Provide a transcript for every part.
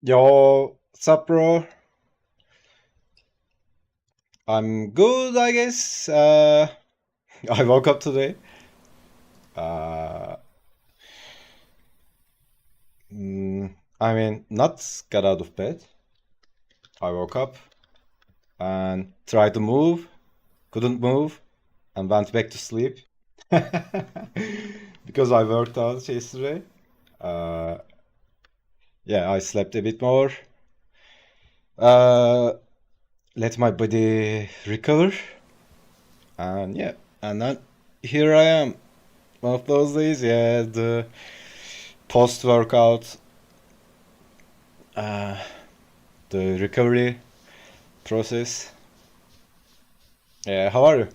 Yo, sup, bro? I'm good, I guess. I woke up today. Uh, I mean, not got out of bed. I woke up and tried to move, couldn't move, and went back to sleep because I worked out yesterday. Uh, yeah, I slept a bit more. Uh, let my body recover, and yeah, and then here I am. One of those days, yeah, the post workout, uh, the recovery process. Yeah, how are you?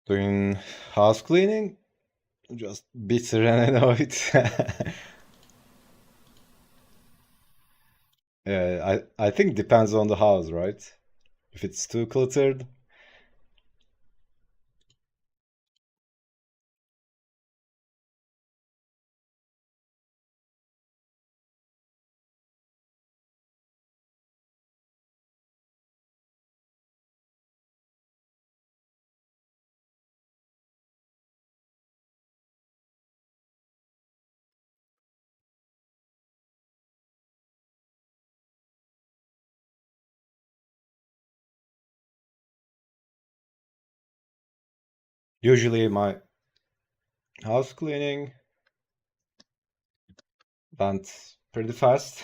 Doing house cleaning? Just bitter and annoyed. Yeah, I think depends on the house, right? If it's too cluttered, usually my house cleaning went pretty fast.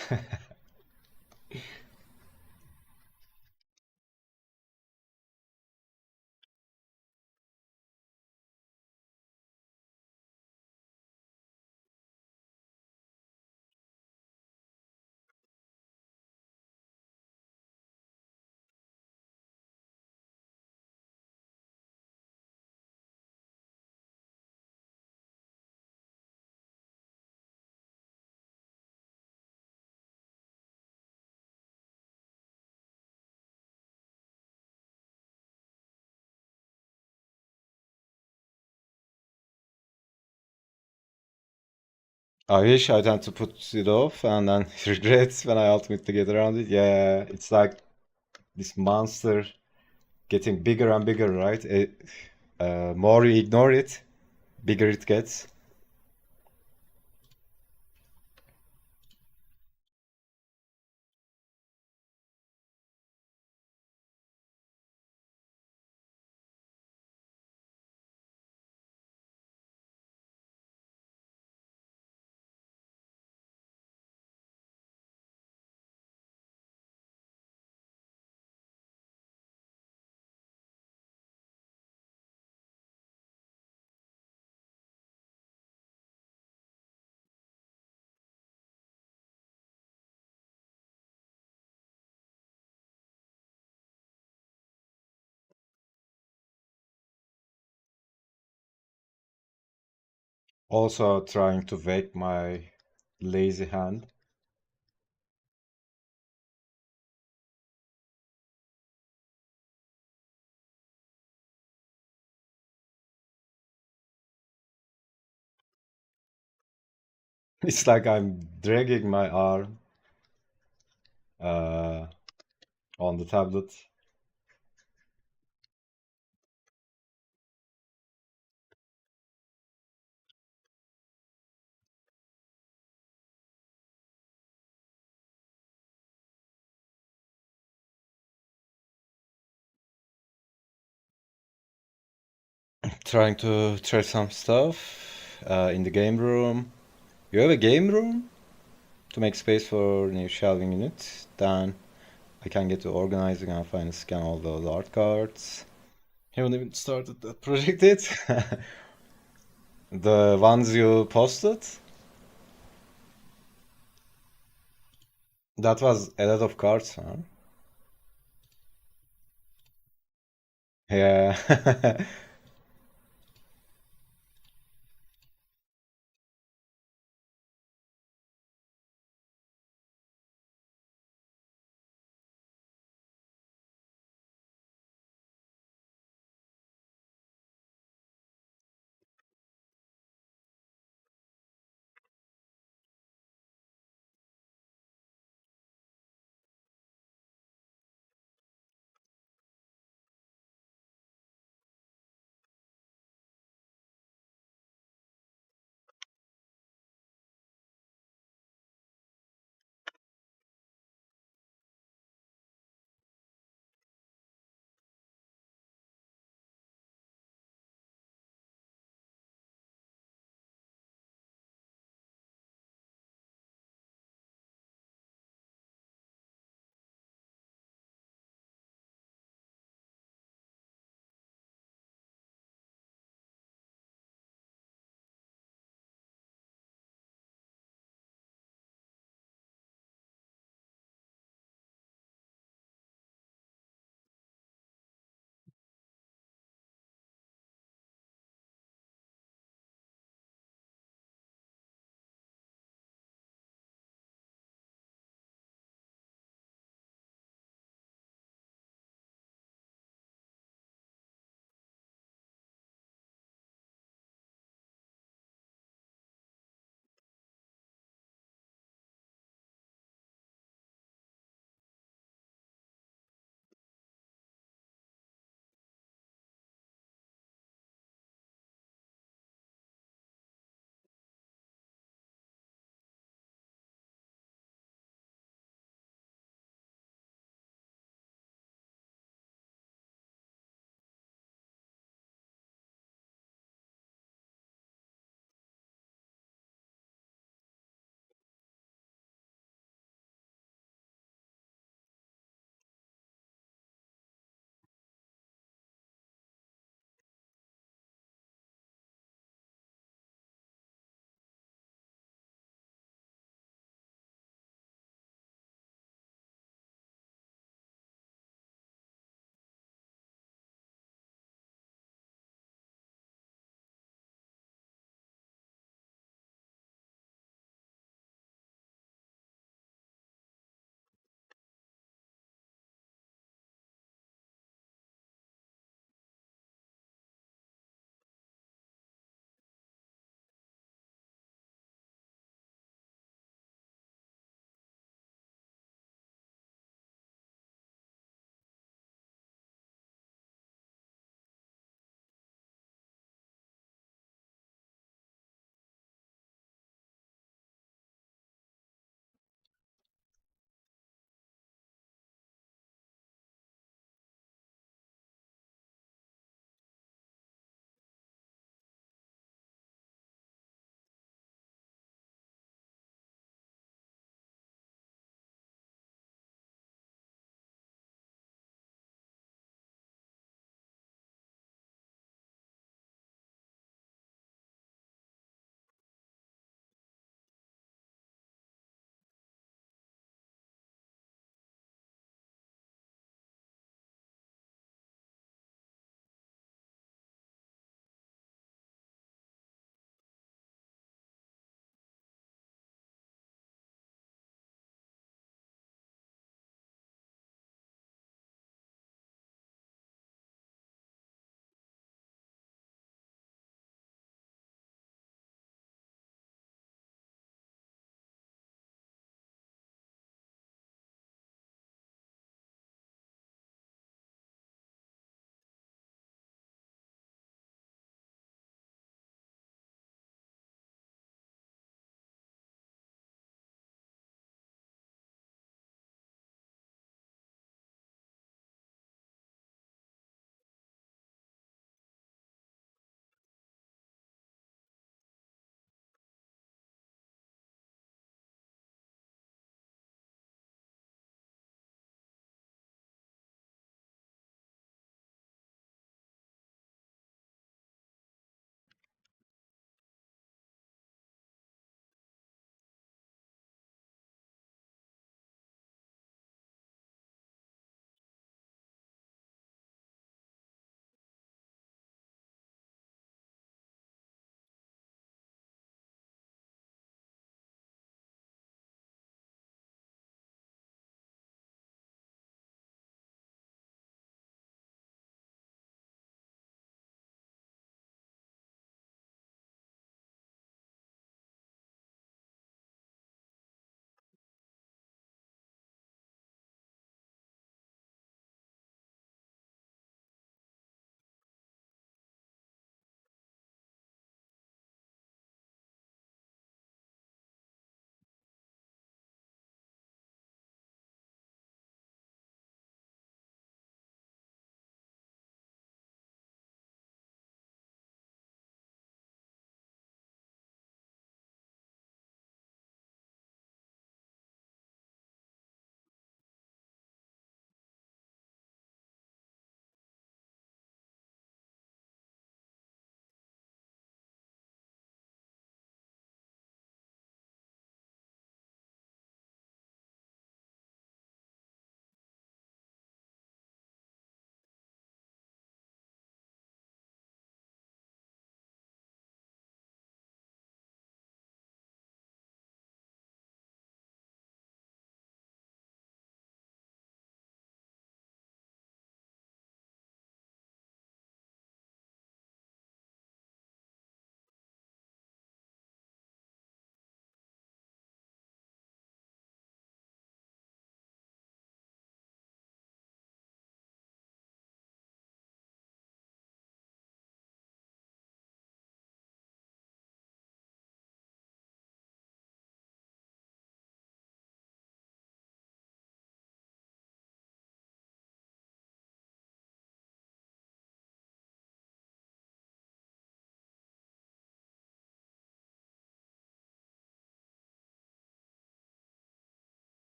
I wish I tend to put it off and then regret when I ultimately get around it. Yeah, it's like this monster getting bigger and bigger, right? More you ignore it, bigger it gets. Also trying to wake my lazy hand. It's like I'm dragging my arm uh, on the tablet, trying to try some stuff in the game room. You have a game room to make space for new shelving unit. Then I can get to organizing and finally scan all those art cards. Haven't even started that project yet. The ones you posted? That was a lot of cards, huh? Yeah.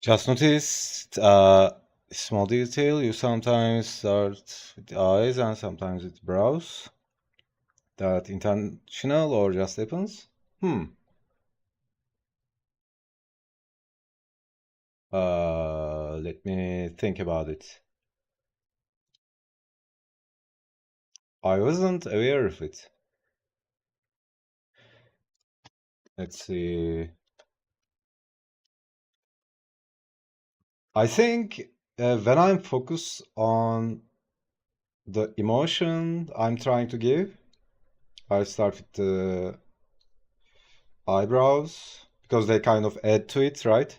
Just noticed small detail. You sometimes start with the eyes and sometimes with brows. That intentional or just happens? Hmm. Let me think about it. I wasn't aware of it. Let's see. I think when I'm focused on the emotion I'm trying to give, I start with the eyebrows because they kind of add to it, right?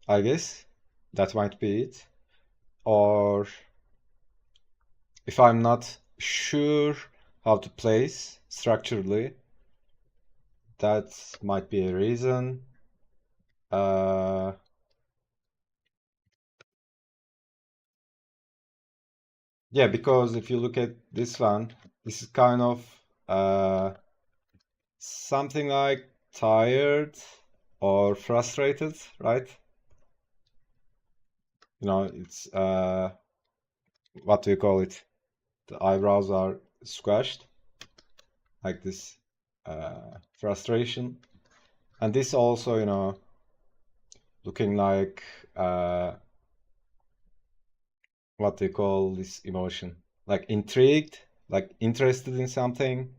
I guess that might be it. Or if I'm not sure how to place structurally, that might be a reason. Uh, yeah, because if you look at this one, this is kind of uh, something like tired or frustrated, right? You know, it's what do you call it? The eyebrows are squashed, like this frustration. And this also, you know, looking like what do you call this emotion? Like intrigued, like interested in something.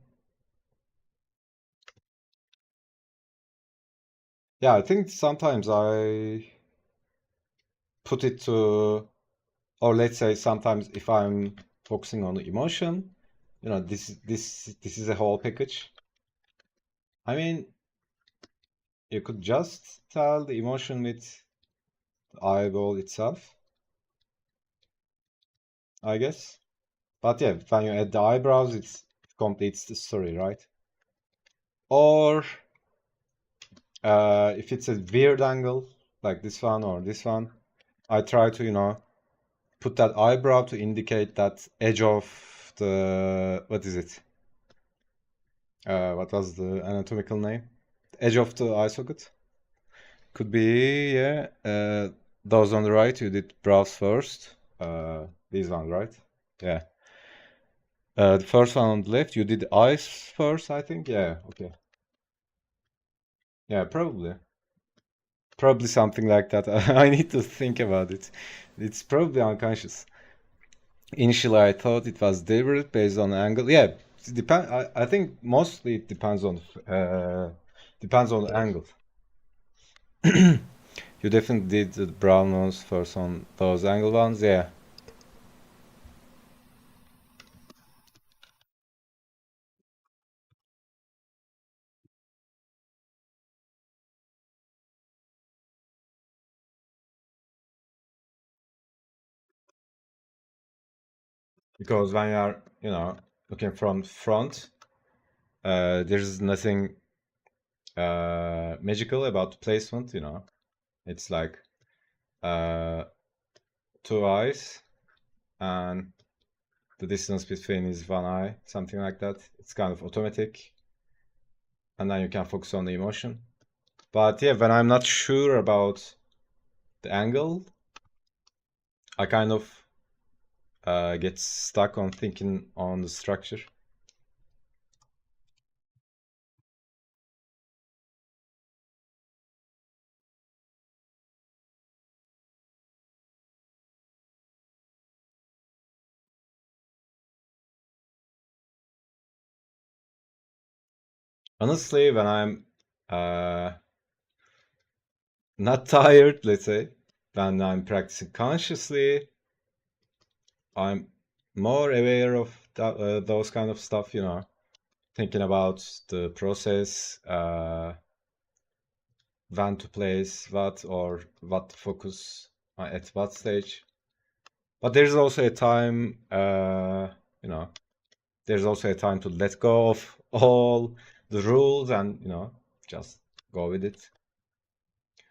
Yeah, I think sometimes I put it to, or let's say sometimes if I'm focusing on the emotion, you know, this is a whole package. I mean, you could just tell the emotion with the eyeball itself, I guess. But yeah, when you add the eyebrows, it completes the story, right? Or if it's a weird angle, like this one or this one, I try to, you know, put that eyebrow to indicate that edge of the, what is it? What was the anatomical name? Edge of the eye socket. Could be, yeah. Those on the right, you did brows first. These ones, right? Yeah. The first one on the left, you did eyes first, I think. Yeah, okay. Yeah, probably. Probably something like that. I need to think about it. It's probably unconscious. Initially, I thought it was deliberate based on angle. Yeah, it depend. I think mostly it depends on the angle. You definitely did the brown ones first on those angle ones. Yeah, because when you are, you know, looking from front, there's nothing magical about placement. You know, it's like uh, two eyes and the distance between is one eye, something like that. It's kind of automatic, and then you can focus on the emotion. But yeah, when I'm not sure about the angle, I kind of get stuck on thinking on the structure. Honestly, when I'm uh, not tired, let's say, when I'm practicing consciously, I'm more aware of those kind of stuff, you know, thinking about the process, when to place what or what to focus at what stage. But there's also a time, you know, there's also a time to let go of all the rules and, you know, just go with it.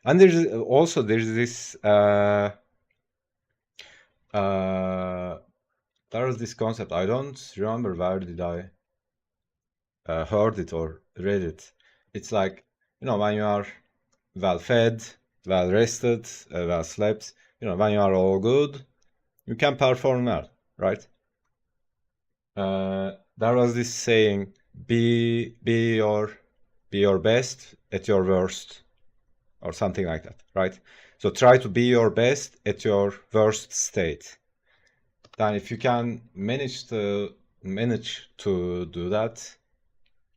And there's this uh there is this concept. I don't remember where did I heard it or read it. It's like, you know, when you are well fed, well rested, well slept, when you are all good, you can perform well, right? There was this saying, be your best at your worst, or something like that, right? So try to be your best at your worst state. Then if you can manage to do that,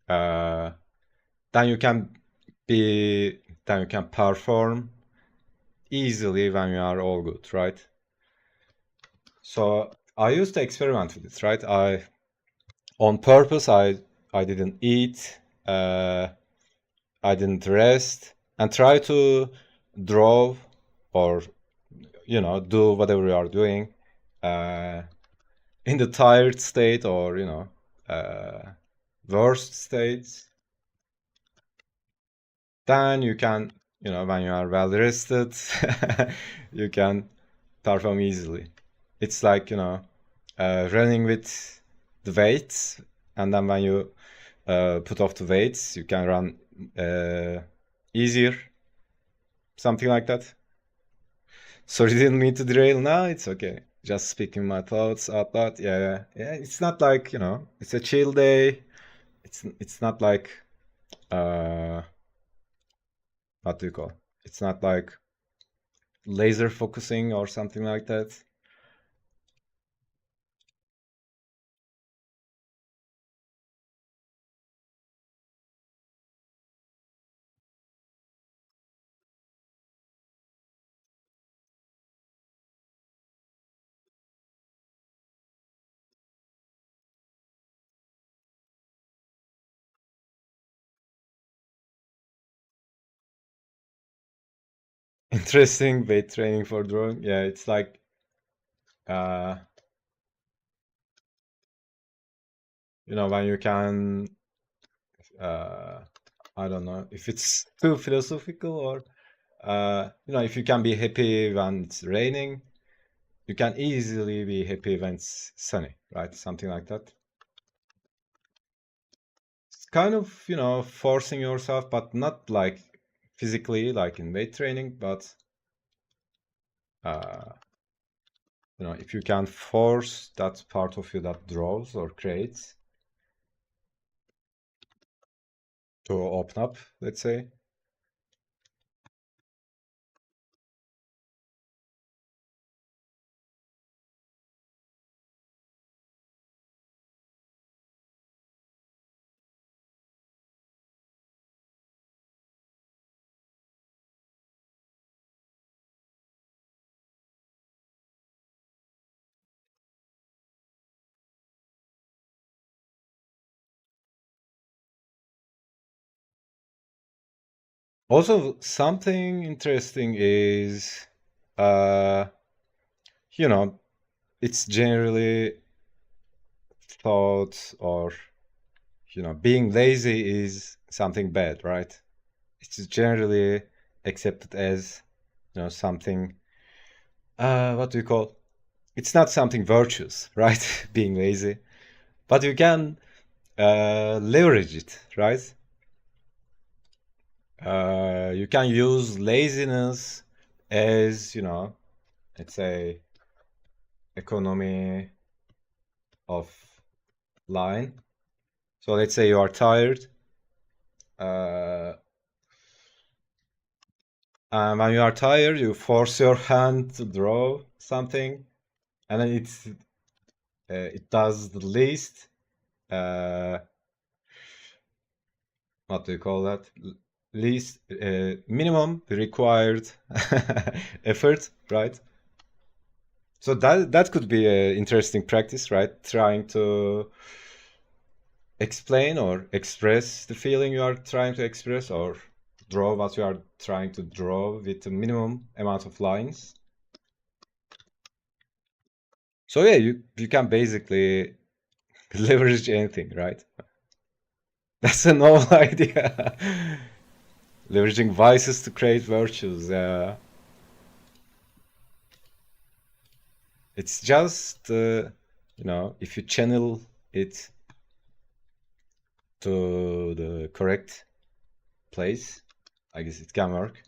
then you can perform easily when you are all good, right? So I used to experiment with it, right? On purpose, I didn't eat, I didn't rest, and try to draw or do whatever you are doing in the tired state, or worst states. Then you can, when you are well rested, you can perform easily. It's like, running with the weights, and then when you put off the weights, you can run easier. Something like that. Sorry, didn't mean to derail. Now it's okay. Just speaking my thoughts out loud. Yeah. It's not like, it's a chill day. It's not like what do you call? It's not like laser focusing or something like that. Interesting weight training for drawing. Yeah, it's like uh when you can I don't know if it's too philosophical, or if you can be happy when it's raining, you can easily be happy when it's sunny, right? Something like that. It's kind of, forcing yourself, but not like physically, like in weight training, but uh, if you can force that part of you that draws or creates to open up, let's say. Also, something interesting is, uh, you know, it's generally thought, or, being lazy is something bad, right? It's generally accepted as, something, what do you call? It's not something virtuous, right? Being lazy, but you can leverage it, right? You can use laziness as, let's say, economy of line. So let's say you are tired, uh, and when you are tired, you force your hand to draw something, and then it does the least. Uh, what do you call that? Least minimum required effort, right? So that could be an interesting practice, right? Trying to explain or express the feeling you are trying to express, or draw what you are trying to draw with a minimum amount of lines. So yeah, you can basically leverage anything, right? That's a novel idea. Leveraging vices to create virtues. It's just if you channel it to the correct place, I guess it can work.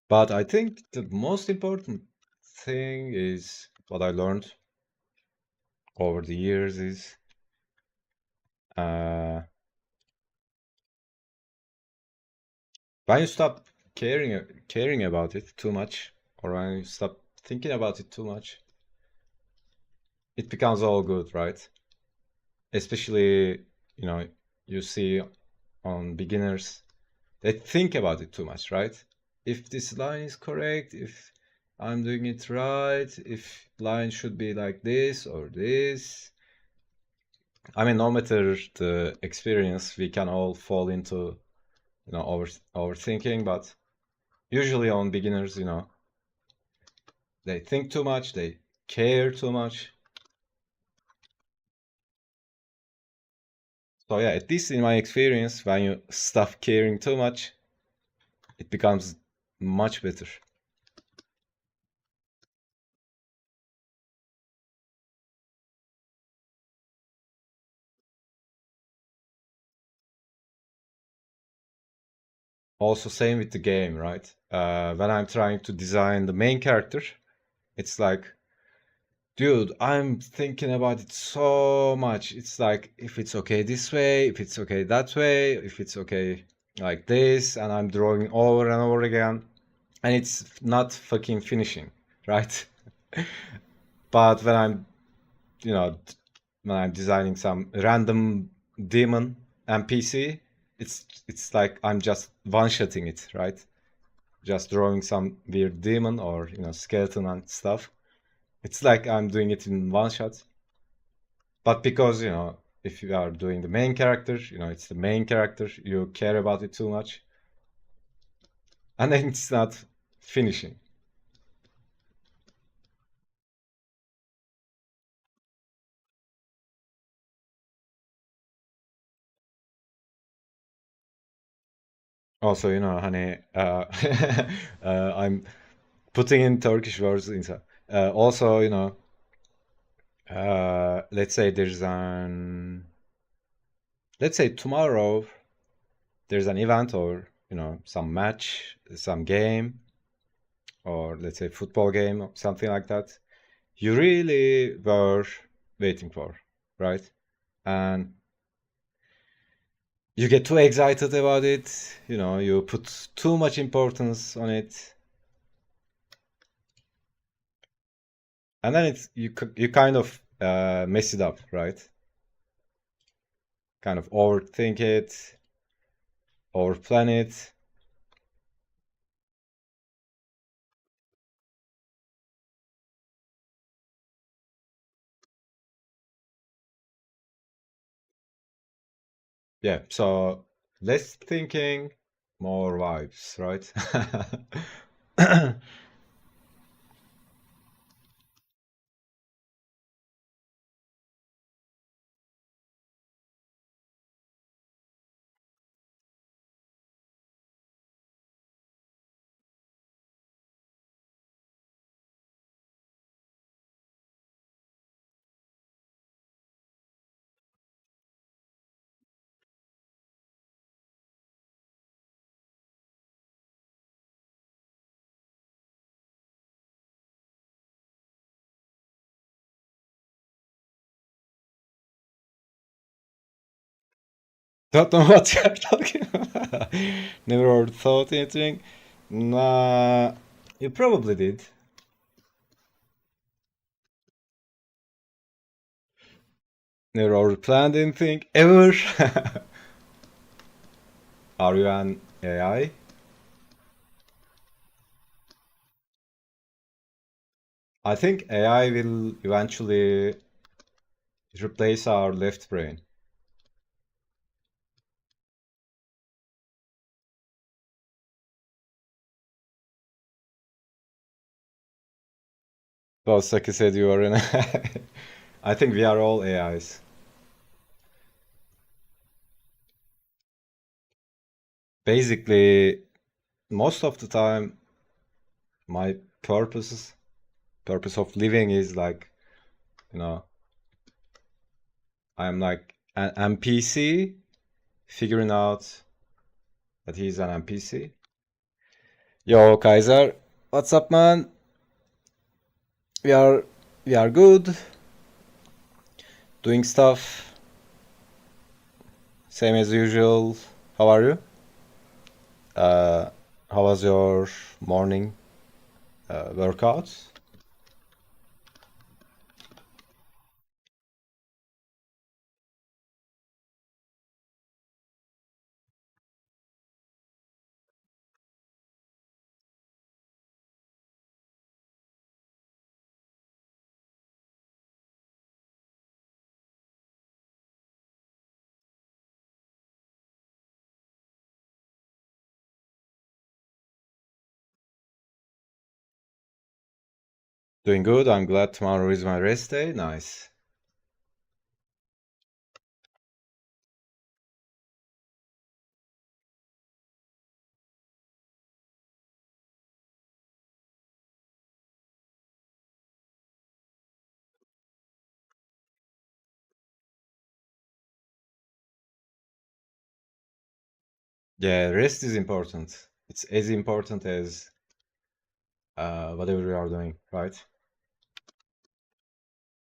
But I think the most important thing is what I learned over the years is uh, when you stop caring about it too much, or when you stop thinking about it too much, it becomes all good, right? Especially, you know, you see on beginners, they think about it too much, right? If this line is correct, if I'm doing it right, if line should be like this or this. I mean, no matter the experience, we can all fall into, overthinking, but usually on beginners, they think too much, they care too much. So yeah, at least in my experience, when you stop caring too much, it becomes much better. Also, same with the game, right? When I'm trying to design the main character, it's like, dude, I'm thinking about it so much. It's like, if it's okay this way, if it's okay that way, if it's okay like this, and I'm drawing over and over again, and it's not fucking finishing, right? But you know, when I'm designing some random demon NPC, it's like I'm just one-shotting it, right? Just drawing some weird demon or skeleton and stuff. It's like I'm doing it in one shot. But because if you are doing the main character, it's the main character, you care about it too much, and then it's not finishing. Also, honey, I'm putting in Turkish words inside. Also, let's say let's say tomorrow there's an event or some match, some game, or let's say football game or something like that. You really were waiting for, right? And you get too excited about it. You put too much importance on it, and then you kind of mess it up, right? Kind of overthink it, overplan it. Yeah, so less thinking, more vibes, right? Don't know what you're talking about. Never thought anything. Nah, you probably did. Never planned anything ever. Are you an AI? I think AI will eventually replace our left brain. Well, Saki said you are an AI. I think we are all AIs. Basically, most of the time, my purpose of living is like, you know, I'm like an NPC figuring out that he's an NPC. Yo, Kaiser, what's up, man? We are we are good, doing stuff, same as usual. How are you? Uh, how was your morning workout? Doing good. I'm glad tomorrow is my rest day. Nice. Yeah, rest is important. It's as important as whatever you are doing, right?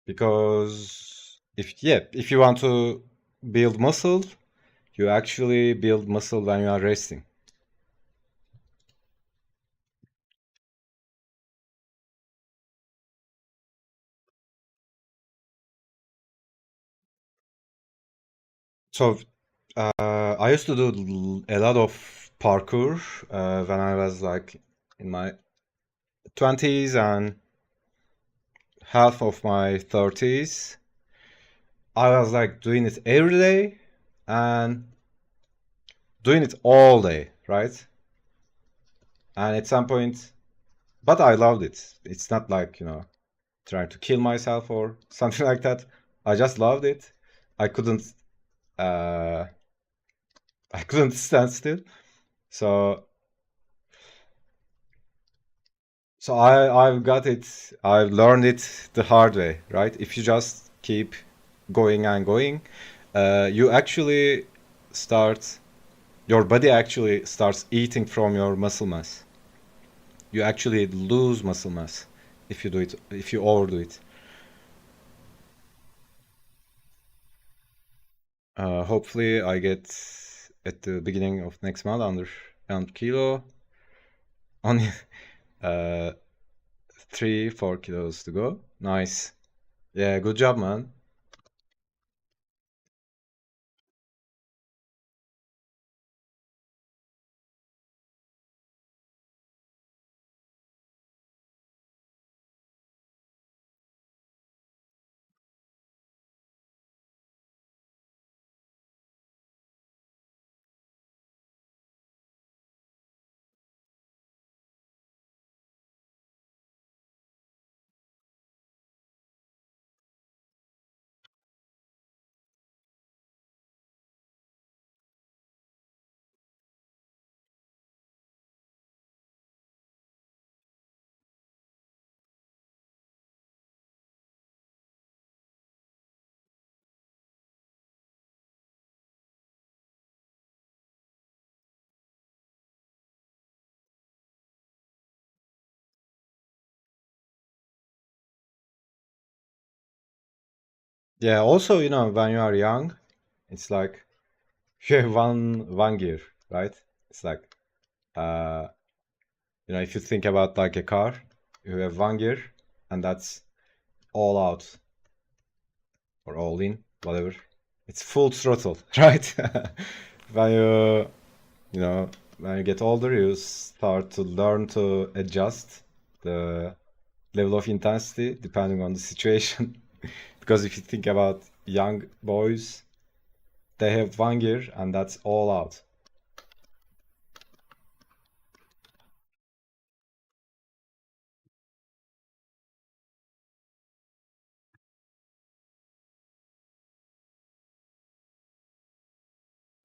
Because if you want to build muscle, you actually build muscle when you are resting. So I used to do a lot of parkour when I was like in my 20s and half of my 30s. I was like doing it every day and doing it all day, right? And at some point, but I loved it. It's not like, trying to kill myself or something like that. I just loved it. I couldn't uh I couldn't stand still. So I've got it. I've learned it the hard way, right? If you just keep going and going, you actually start your body actually starts eating from your muscle mass. You actually lose muscle mass if you overdo it. Hopefully, I get at the beginning of next month under 100 kilo. Only 3 4 kilos to go. Nice. Yeah, good job, man. Yeah, also, when you are young, it's like you have one gear, right? It's like uh, if you think about like a car, you have one gear, and that's all out or all in, whatever. It's full throttle, right? When you know, when you get older, you start to learn to adjust the level of intensity depending on the situation. Because if you think about young boys, they have one gear and that's all out.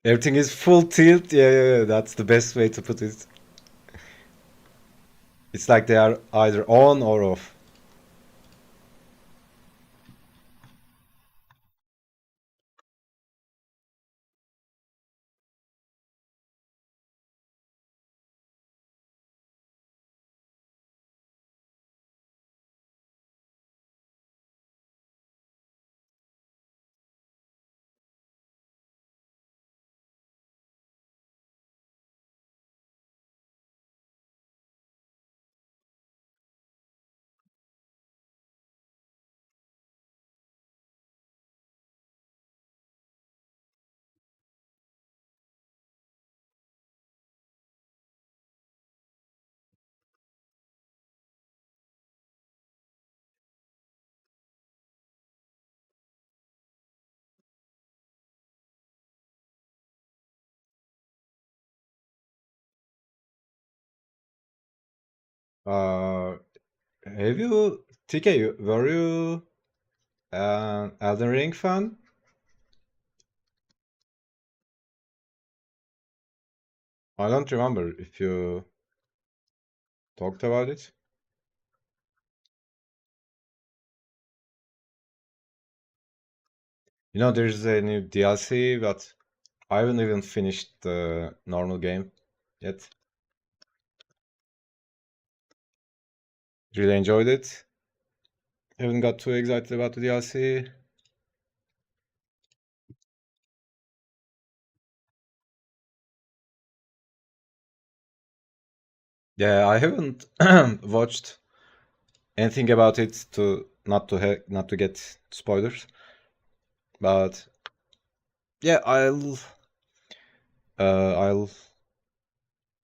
Everything is full tilt. Yeah, yeah, yeah, that's the best way to put it. It's like they are either on or off. Uh, have you, TK, were you an Elden Ring fan? I don't remember if you talked about it. You know, there's a new DLC, but I haven't even finished the normal game yet. Really enjoyed it. Haven't got too excited about the DLC. Yeah, I haven't watched anything about it to not to get spoilers. But yeah, I'll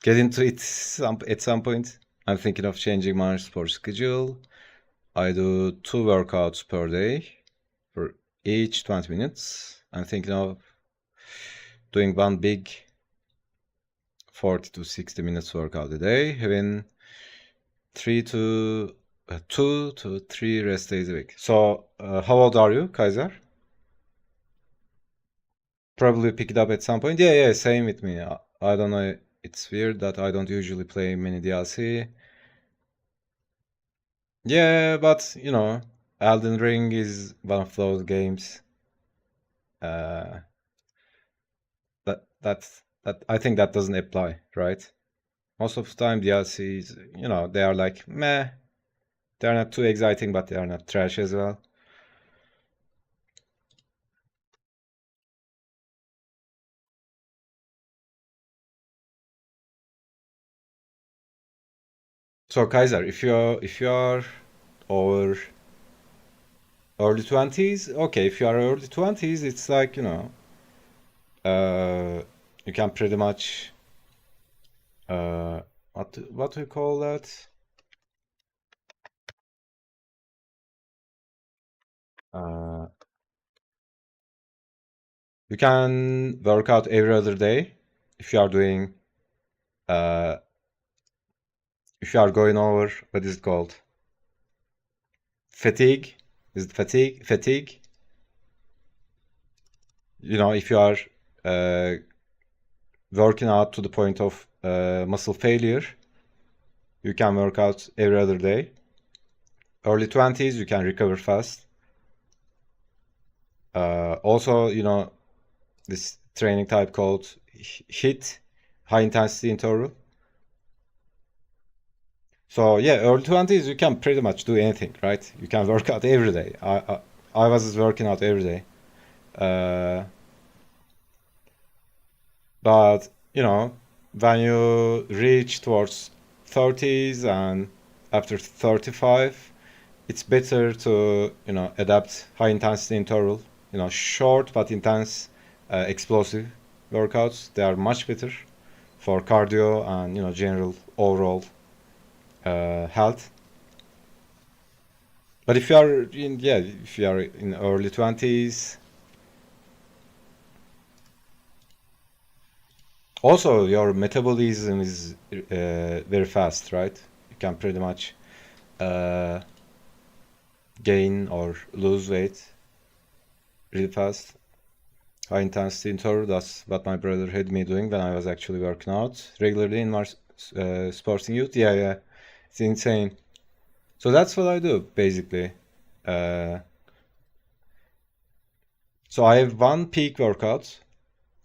get into it at some point. I'm thinking of changing my sport schedule. I do 2 workouts per day for each 20 minutes. I'm thinking of doing one big 40 to 60 minutes workout a day, having 2 to 3 rest days a week. So, how old are you, Kaiser? Probably pick it up at some point. Yeah, yeah, same with me. I don't know. It's weird that I don't usually play many DLC. Yeah, but you know, Elden Ring is one of those games. Uh, that I think that doesn't apply, right? Most of the time, DLCs, you know, they are like meh. They're not too exciting, but they are not trash as well. So Kaiser, if you are over early 20s, okay. If you are early 20s, it's like uh, you can pretty much what do you call that? Uh, you can work out every other day if you are doing uh, if you are going over what is it called? Fatigue. Is it fatigue? Fatigue. You know, if you are uh, working out to the point of muscle failure, you can work out every other day. Early 20s, you can recover fast. Also, you know, this training type called HIIT, high intensity interval. So yeah, early 20s, you can pretty much do anything, right? You can work out every day. I was working out every day. Uh, but you know, when you reach towards 30s and after 35, it's better to adapt high intensity interval. You know, short but intense, explosive workouts. They are much better for cardio and general overall health. But if you are in early 20s, also your metabolism is very fast, right? You can pretty much uh, gain or lose weight really fast. High intensity interval, that's what my brother had me doing when I was actually working out regularly in my sporting youth. Yeah, yeah, it's insane. So that's what I do basically. Uh, so I have one peak workout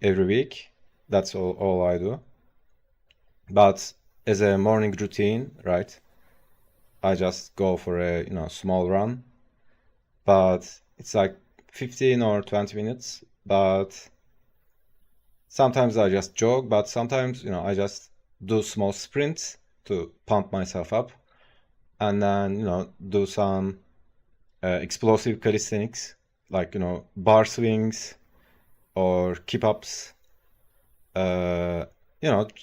every week. That's all I do. But as a morning routine, right? I just go for a small run, but it's like 15 or 20 minutes. But sometimes I just jog, but sometimes I just do small sprints to pump myself up, and then do some explosive calisthenics like bar swings or keep ups. Uh,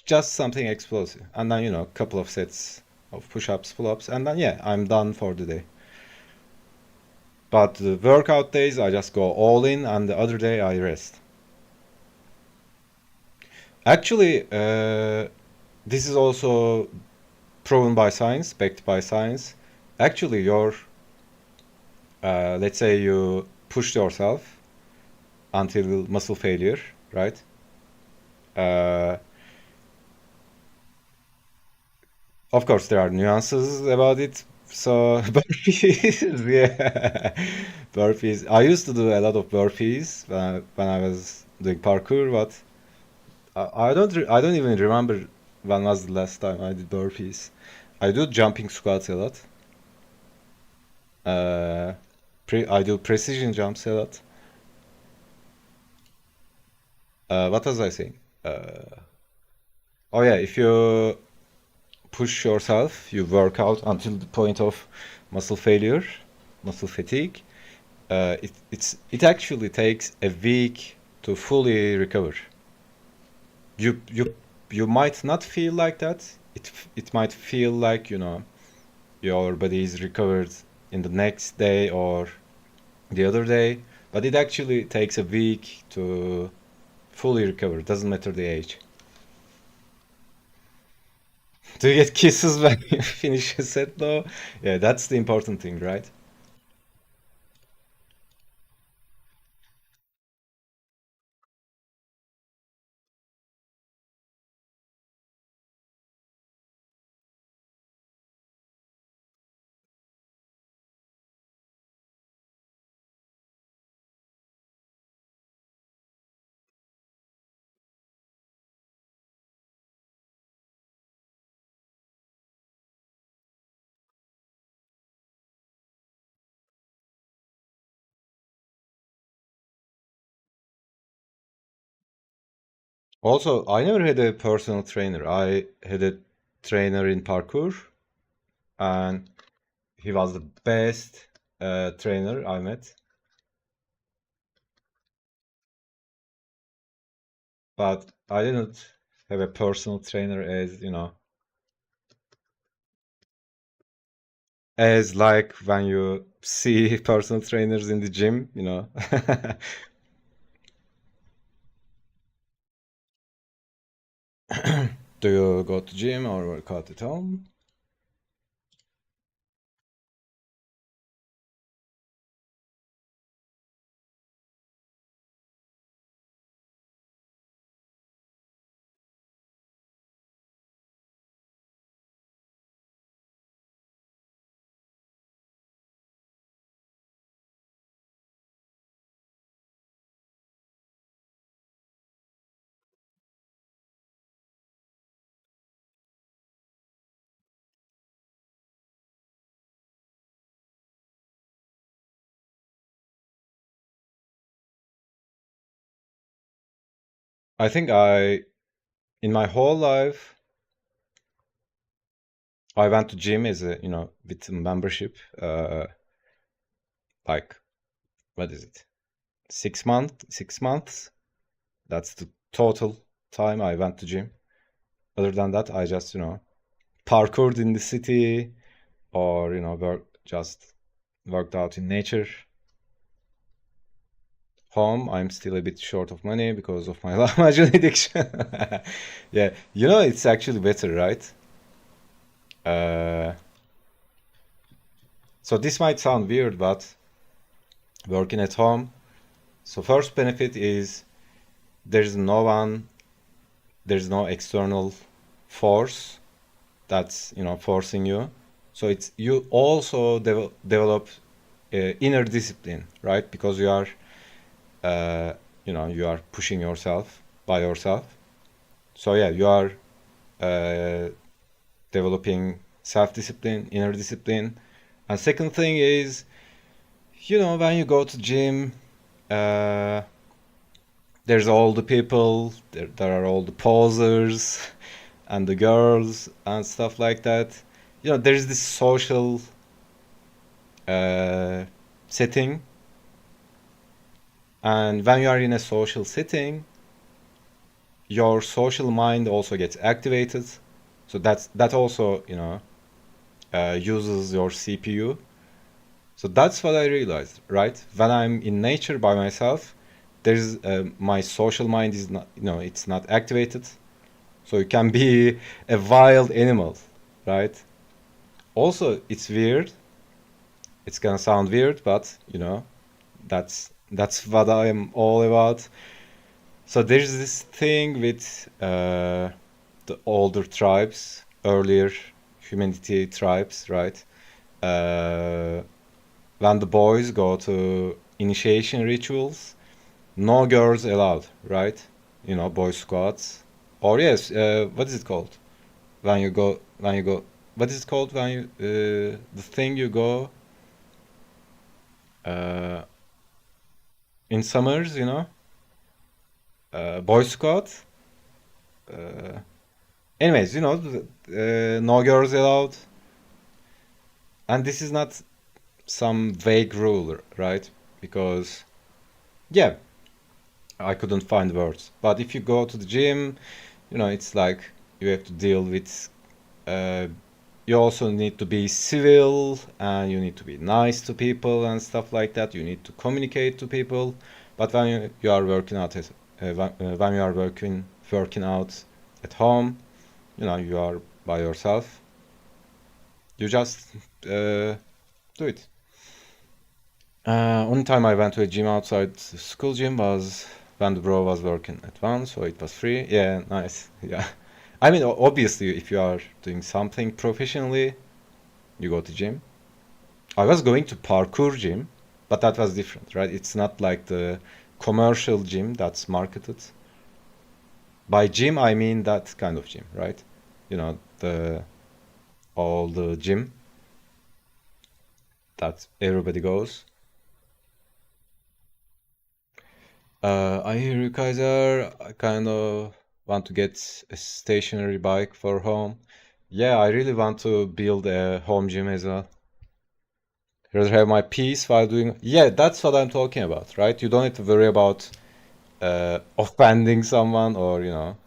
just something explosive, and then a couple of sets of push-ups, pull-ups, and then yeah, I'm done for the day. But the workout days, I just go all in, and the other day I rest. Actually, this is also proven by science, backed by science. Actually, your let's say you pushed yourself until muscle failure, right? Uh, of course, there are nuances about it. So burpees, yeah, burpees. I used to do a lot of burpees when I was doing parkour, but I don't even remember when was the last time I did burpees. I do jumping squats a lot. Uh, I do precision jumps a lot. What was I saying? Oh yeah, if you push yourself, you work out until the point of muscle failure, muscle fatigue. It actually takes a week to fully recover. You you you might not feel like that. It might feel like, you know, your body is recovered in the next day or the other day, but it actually takes a week to fully recover. Doesn't matter the age. Do you get kisses when you finish a set though? Yeah, that's the important thing, right? Also, I never had a personal trainer. I had a trainer in parkour, and he was the best trainer I met. But I didn't have a personal trainer as, you know, as like when you see personal trainers in the gym, you know. Do you go to gym or work out at home? I think in my whole life, I went to gym as a, you know, with membership, like, what is it? 6 months. That's the total time I went to gym. Other than that, I just, you know, parkoured in the city or, you know, just worked out in nature. Home, I'm still a bit short of money because of my Lahmacun addiction. Yeah, you know, it's actually better, right? Uh, so this might sound weird, but working at home. So first benefit is there's no one, there's no external force that's, you know, forcing you. So it's you also develop inner discipline, right? Because you are, uh, you know, you are pushing yourself by yourself. So yeah, you are uh, developing self-discipline, inner discipline. And second thing is, you know, when you go to gym, uh, there's all the people, there are all the posers and the girls and stuff like that. You know, there's this social uh, setting, and when you are in a social setting, your social mind also gets activated. So that also, you know, uses your CPU. So that's what I realized, right? When I'm in nature by myself, there's my social mind is not, you know, it's not activated. So you can be a wild animal, right? Also, it's weird. It's gonna sound weird, but you know, that's what I am all about. So there's this thing with the older tribes, earlier humanity tribes, right? Uh, when the boys go to initiation rituals, no girls allowed, right? You know, boy scouts. Or yes, what is it called? When you go, what is it called when you, the thing you go, uh, in summers, you know? Boy Scout. Uh, anyways, you know, no girls allowed. And this is not some vague rule, right? Because, yeah, I couldn't find words. But if you go to the gym, you know, it's like you have to deal with, uh, you also need to be civil and you need to be nice to people and stuff like that. You need to communicate to people. But when you are working out when you are working out at home, you know, you are by yourself. You just do it. Only time I went to a gym outside the school gym was when the bro was working at one, so it was free. Yeah, nice. Yeah. I mean, obviously, if you are doing something professionally, you go to gym. I was going to parkour gym, but that was different, right? It's not like the commercial gym that's marketed. By gym, I mean that kind of gym, right? You know, the all the gym that everybody goes. I hear you, Kaiser. I kind of want to get a stationary bike for home. Yeah, I really want to build a home gym as well. Rather have my peace while doing. Yeah, that's what I'm talking about, right? You don't have to worry about offending someone, or you know,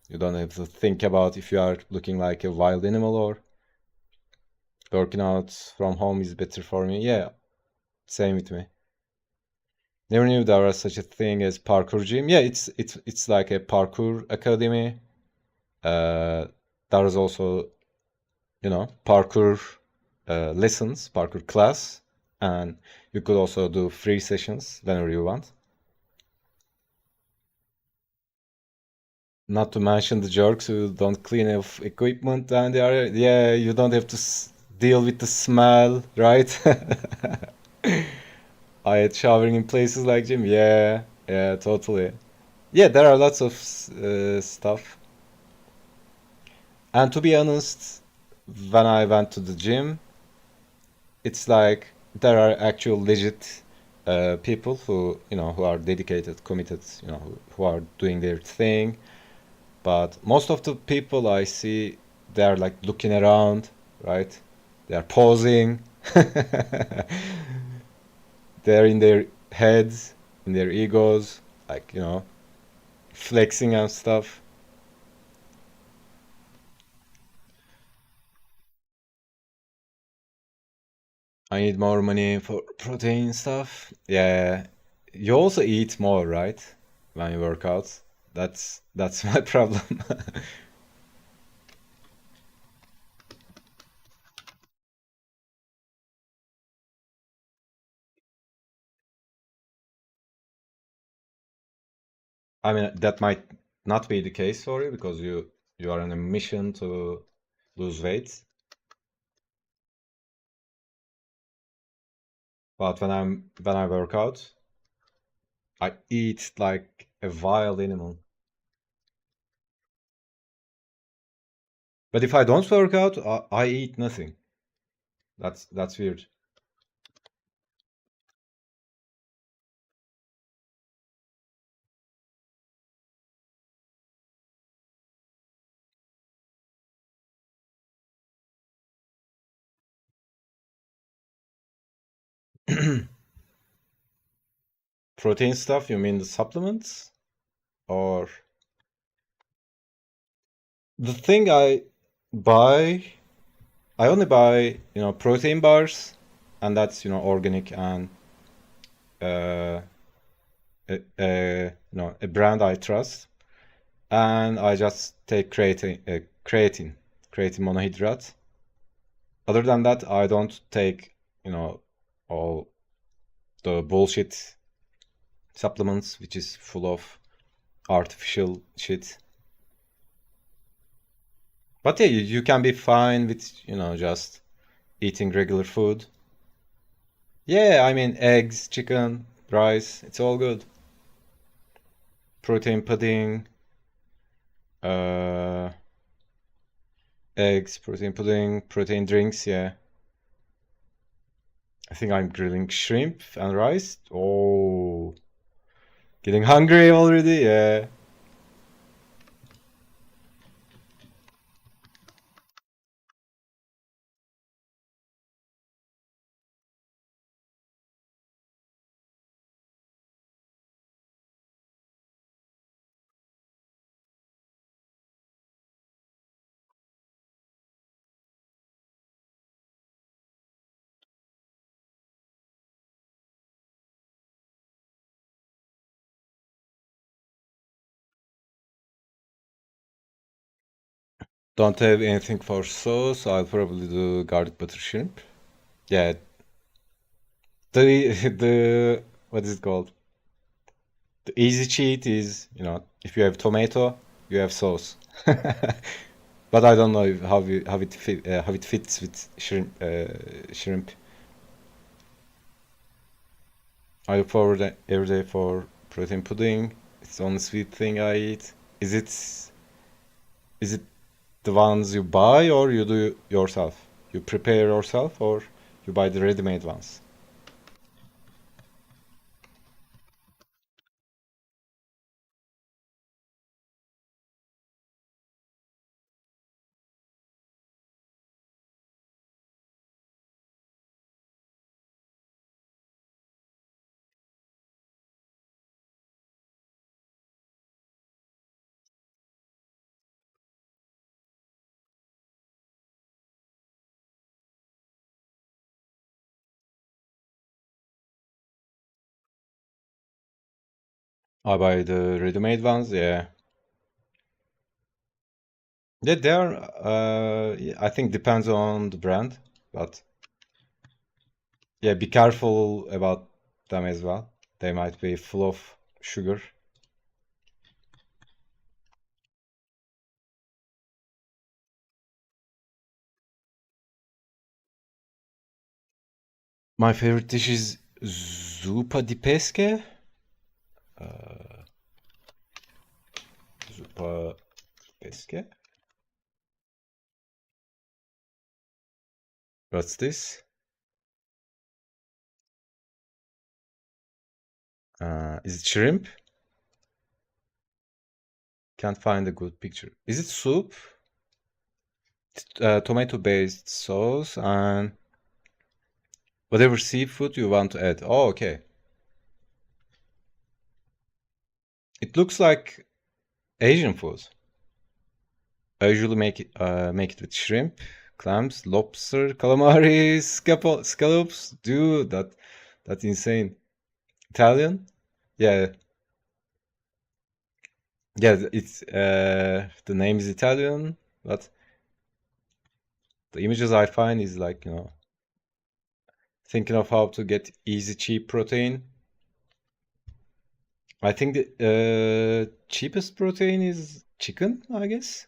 you don't have to think about if you are looking like a wild animal, or working out from home is better for me. Yeah, same with me. Never knew there was such a thing as parkour gym. Yeah, it's like a parkour academy. There is also, you know, parkour lessons, parkour class, and you could also do free sessions whenever you want. Not to mention the jerks who don't clean up equipment, and they are, yeah, you don't have to deal with the smell, right? I had showering in places like gym. Yeah, yeah, totally. Yeah, there are lots of stuff. And to be honest, when I went to the gym, it's like there are actual legit people who, you know, who are dedicated, committed, you know, who are doing their thing. But most of the people I see, they're like looking around, right? They're posing. They're in their heads, in their egos, like, you know, flexing and stuff. I need more money for protein stuff. Yeah, you also eat more, right? When you work out. That's my problem. I mean, that might not be the case for you because you are on a mission to lose weight. But when I work out, I eat like a wild animal. But if I don't work out, I eat nothing. That's weird. Protein stuff, you mean the supplements? Or the thing buy, I only buy, you know, protein bars, and that's, you know, organic and uh, you know, a brand I trust. And I just take creatine. Creatine. creatine monohydrate. Other than that, I don't take, all the bullshit supplements, which is full of artificial shit. But yeah, you can be fine with, just eating regular food. Yeah, I mean, eggs, chicken, rice, it's all good. Protein pudding, uh, eggs, protein pudding, protein drinks, yeah. I think I'm grilling shrimp and rice. Oh, getting hungry already, yeah. Don't have anything for sauce. I'll probably do garlic butter shrimp. Yeah, the the what is it called? The easy cheat is, if you have tomato, you have sauce. But I don't know how it fits with shrimp. I look forward every day for protein pudding. It's the only sweet thing I eat. Is it the ones you buy or you do yourself? You prepare yourself or you buy the ready-made ones? I buy the ready-made ones, yeah. Yeah, they are, yeah, I think depends on the brand, but yeah, be careful about them as well. They might be full of sugar. My favorite dish is zuppa di pesche. Uh, zuppa di pesche. What's this? Is it shrimp? Can't find a good picture. Is it soup? Tomato-based sauce and whatever seafood you want to add. Oh, okay. It looks like Asian food. I usually make it with shrimp, clams, lobster, calamari, scallops. Dude, that's insane. Italian? Yeah, yeah. It's the name is Italian, but the images I find is like, thinking of how to get easy, cheap protein. I think the cheapest protein is chicken, I guess.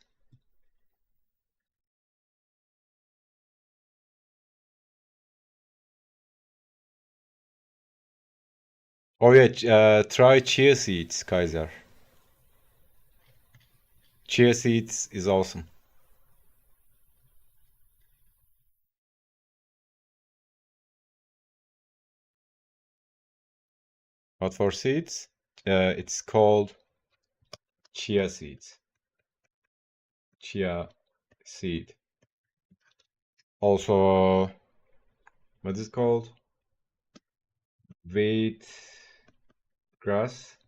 Oh yeah, try chia seeds, Kaiser. Chia seeds is awesome. What for seeds? It's called chia seeds. Chia seed. Also, what is it called? Wheat grass.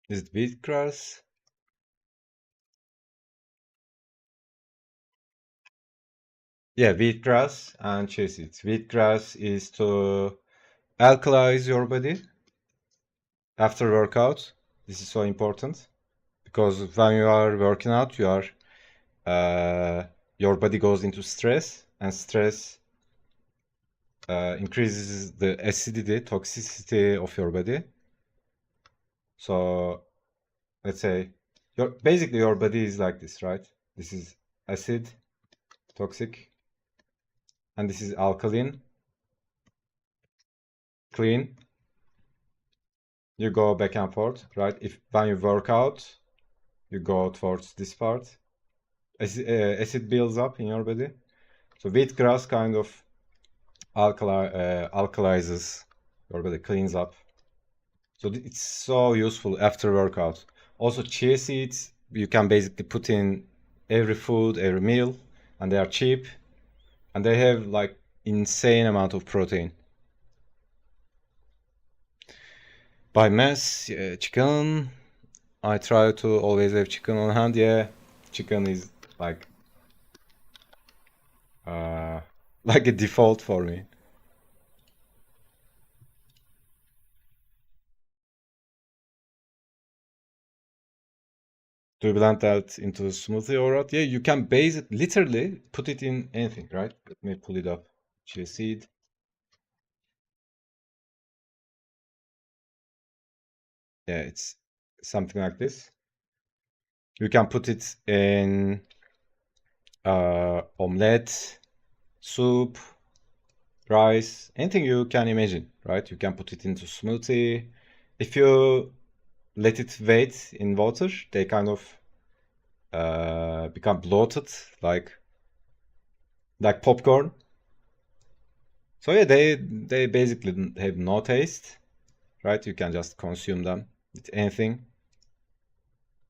Is it wheat grass? Yeah, wheat grass and chia seeds. Wheat grass is to alkalize your body after workout. This is so important because when you are working out, your body goes into stress, and stress increases the acidity, toxicity of your body. So let's say basically your body is like this, right? This is acid, toxic, and this is alkaline, clean. You go back and forth, right? If when you work out, you go towards this part. Acid builds up in your body. So wheatgrass kind of alkalizes your body, cleans up. So it's so useful after workout. Also, chia seeds you can basically put in every food, every meal, and they are cheap, and they have like insane amount of protein. By mass, yeah, chicken. I try to always have chicken on hand. Yeah, chicken is like uh, like a default for me. To blend that into a smoothie or what? Yeah, you can base it literally put it in anything, right? Let me pull it up. Chia seed. Yeah, it's something like this. You can put it in omelette, soup, rice, anything you can imagine, right? You can put it into smoothie. If you let it wait in water, they kind of become bloated, like popcorn. So yeah, they basically have no taste, right? You can just consume them with anything,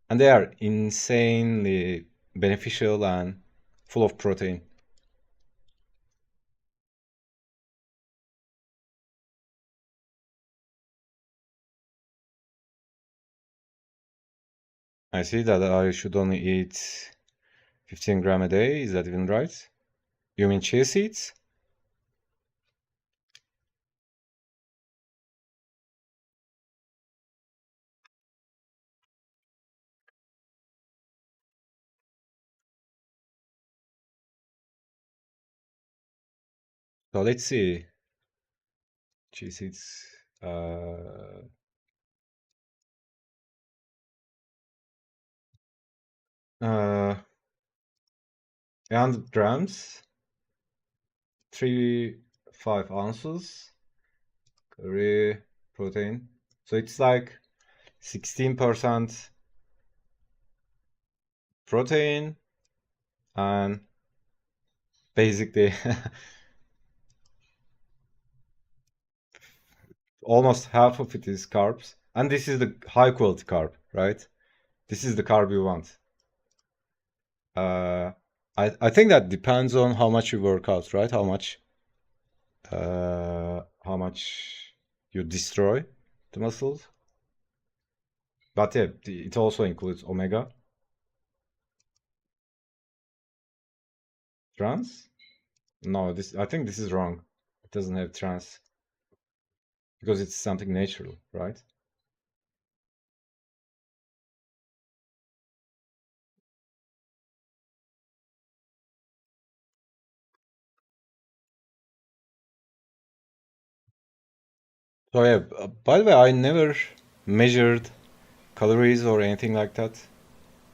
and they are insanely beneficial and full of protein. I see that I should only eat 15 gram a day. Is that even right? You mean chia seeds? So let's see. Chia seeds. Uh, 100 grams, 3 5 ounces, curry protein. So it's like 16% protein and basically almost half of it is carbs. And this is the high quality carb, right? This is the carb you want. Uh, I think that depends on how much you work out, right? How much you destroy the muscles. But yeah, it also includes omega trans. No, this I think this is wrong. It doesn't have trans because it's something natural, right? So yeah, by the way, I never measured calories or anything like that.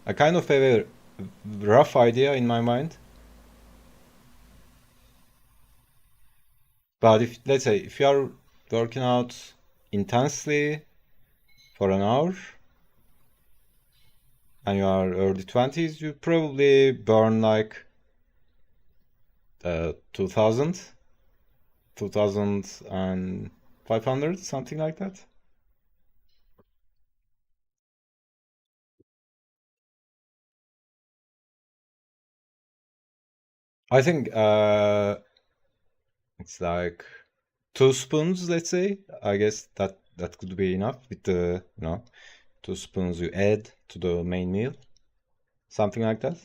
I kind of have a rough idea in my mind. But if let's say if you are working out intensely for an hour and you are early 20s, you probably burn like 2000, 2500, something like that. I think it's like 2 spoons, let's say. I guess that could be enough with the 2 spoons you add to the main meal, something like that.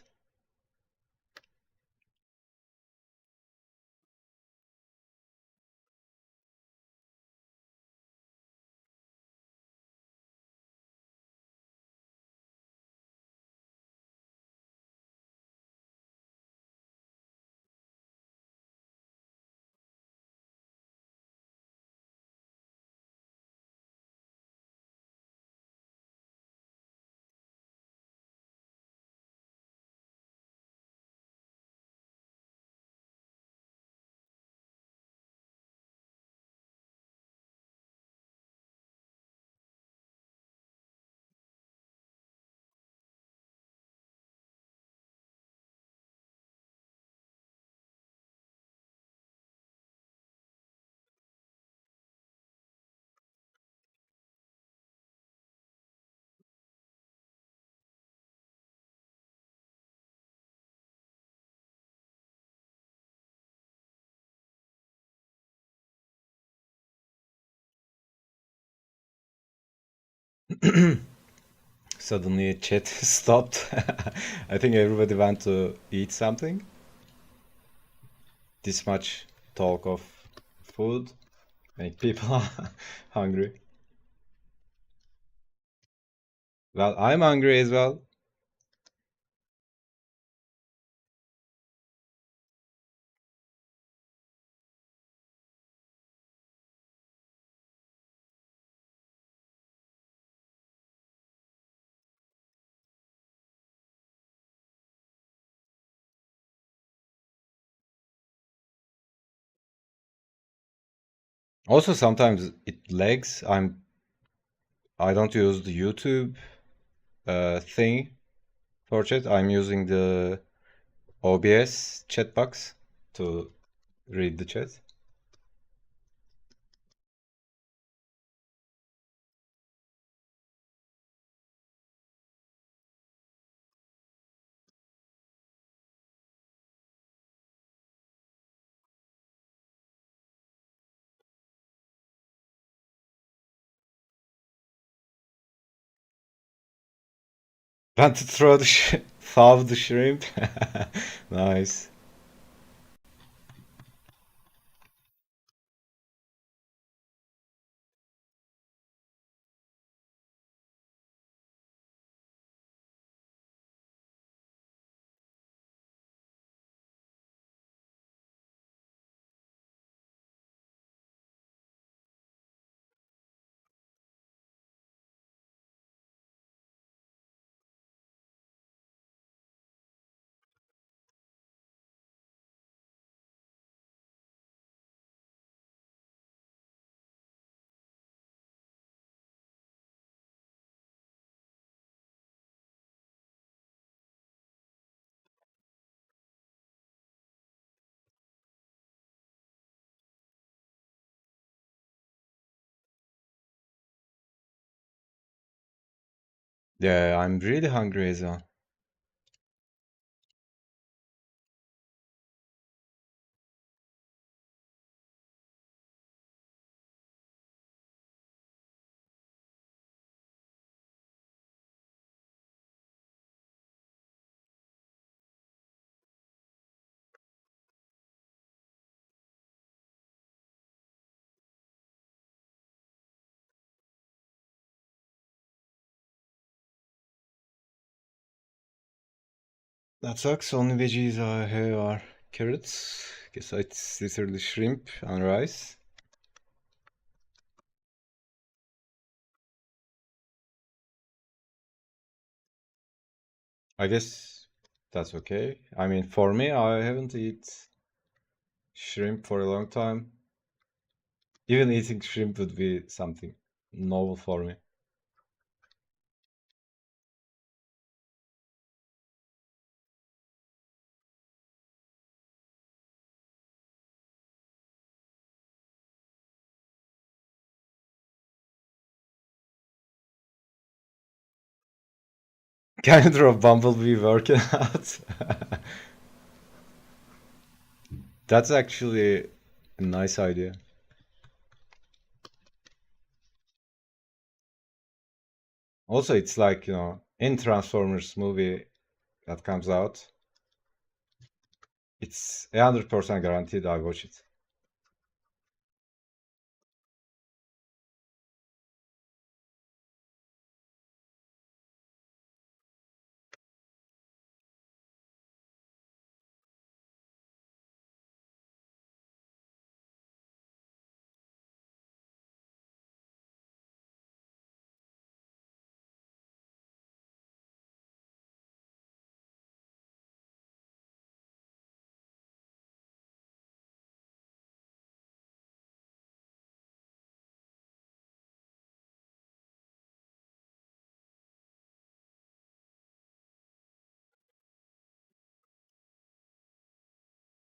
Suddenly chat stopped. I think everybody went to eat something. This much talk of food make people hungry. Well, I'm hungry as well. Also, sometimes it lags. I don't use the YouTube thing for chat. I'm using the OBS chat box to read the chat. Want to throw the thaw the shrimp? Nice. Yeah, I'm really hungry as well. That sucks. Only veggies I have are carrots. Guess it's literally shrimp and rice. I guess that's okay. I mean, for me, I haven't eat shrimp for a long time. Even eating shrimp would be something novel for me. Can you draw Bumblebee working out? That's actually a nice idea. Also, it's like, in Transformers movie that comes out, it's 100% guaranteed I watch it.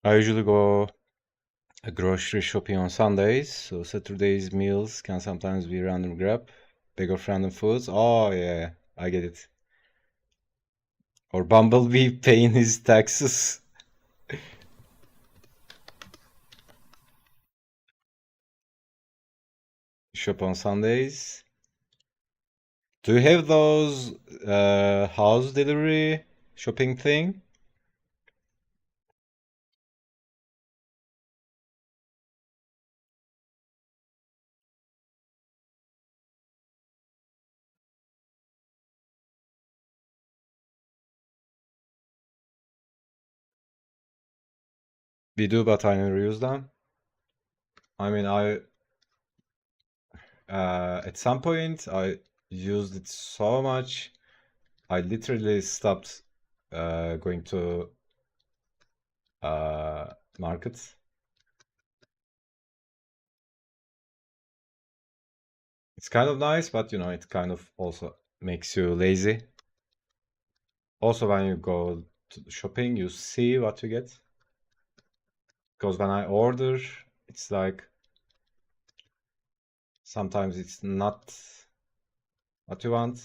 I usually go grocery shopping on Sundays, so Saturday's meals can sometimes be random grab, bag of random foods. Oh yeah, I get it. Or Bumblebee paying his taxes. Shop on Sundays. Do you have those house delivery shopping thing? We do, but I never use them. I mean, at some point I used it so much, I literally stopped going to markets. It's kind of nice, but it kind of also makes you lazy. Also, when you go to the shopping, you see what you get. Because when I order, it's like sometimes it's not what you want.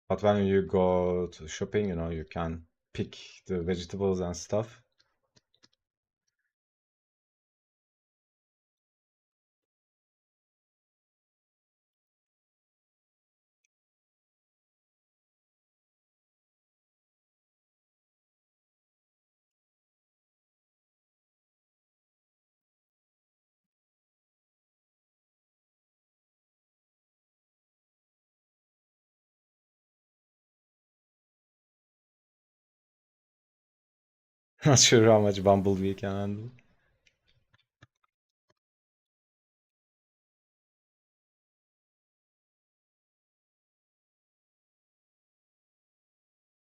But when you go to shopping, you can pick the vegetables and stuff. Not sure how much Bumblebee can handle.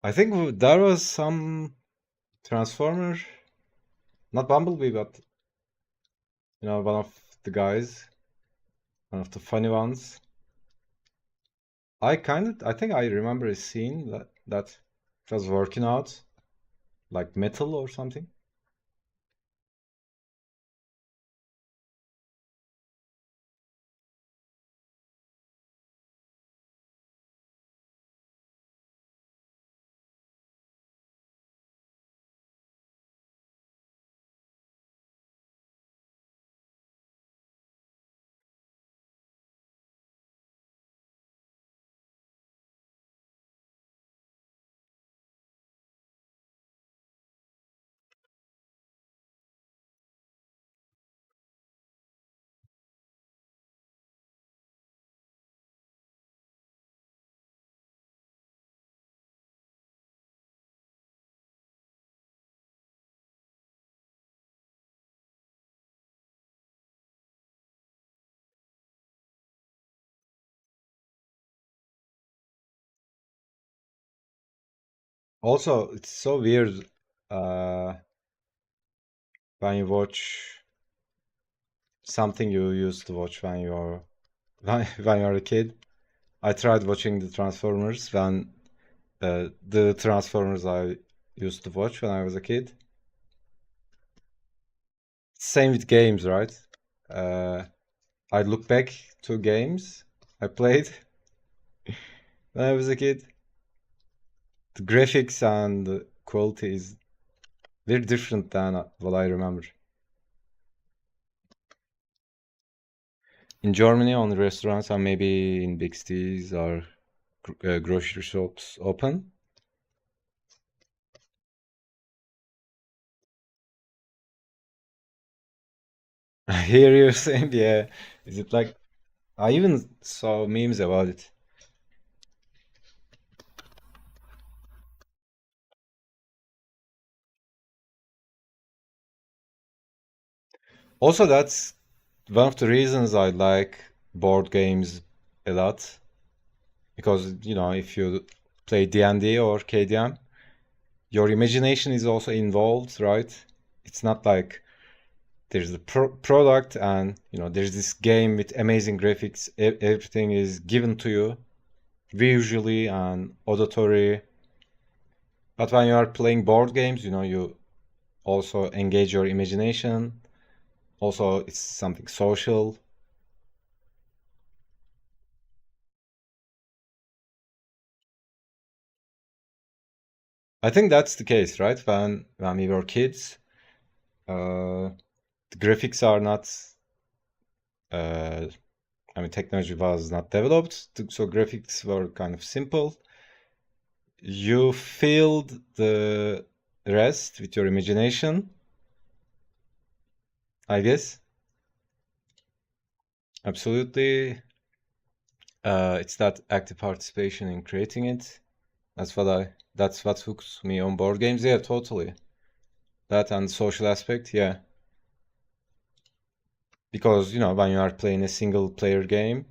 I think there was some Transformer, not Bumblebee, but one of the guys, one of the funny ones. I think I remember a scene that was working out, like metal or something. Also, it's so weird when you watch something you used to watch when you're when you're a kid. I tried watching the Transformers when the Transformers I used to watch when I was a kid. Same with games, right? Uh, I look back to games I played when I was a kid. The graphics and the quality is very different than what I remember. In Germany, only restaurants and maybe in big cities or grocery shops open. I hear you saying, yeah. Is it like I even saw memes about it. Also, that's one of the reasons I like board games a lot because if you play D&D or KDM, your imagination is also involved, right? It's not like there's the product and there's this game with amazing graphics. Everything is given to you visually and auditory. But when you are playing board games, you also engage your imagination. Also, it's something social. I think that's the case, right? When we were kids, uh, the graphics are not uh, I mean, technology was not developed, so graphics were kind of simple. You filled the rest with your imagination, I guess. Absolutely. It's that active participation in creating it. That's what hooks me on board games. Yeah, totally. That and social aspect, yeah. Because, when you are playing a single player game,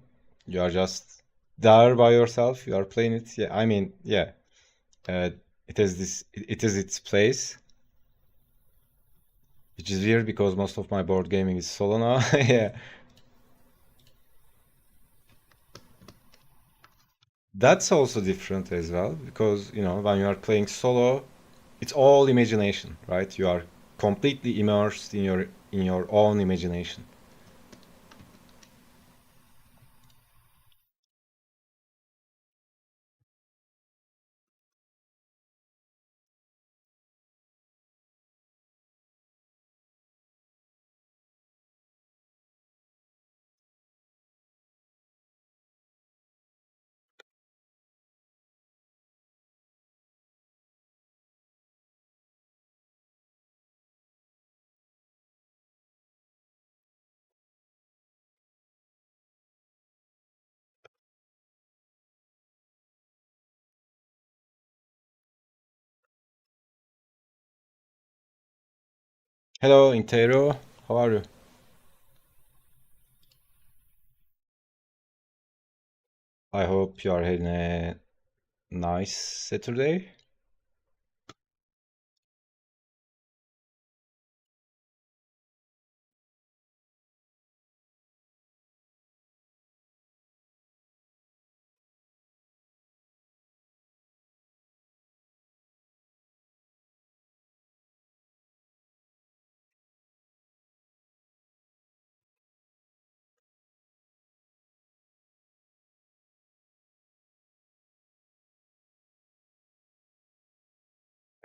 you are just there by yourself. You are playing it. Yeah, I mean, yeah. Uh, it is its place, which is weird because most of my board gaming is solo now. Yeah. That's also different as well because, when you are playing solo, it's all imagination, right? You are completely immersed in your own imagination. Hello, Intero. How are you? I hope you are having a nice Saturday.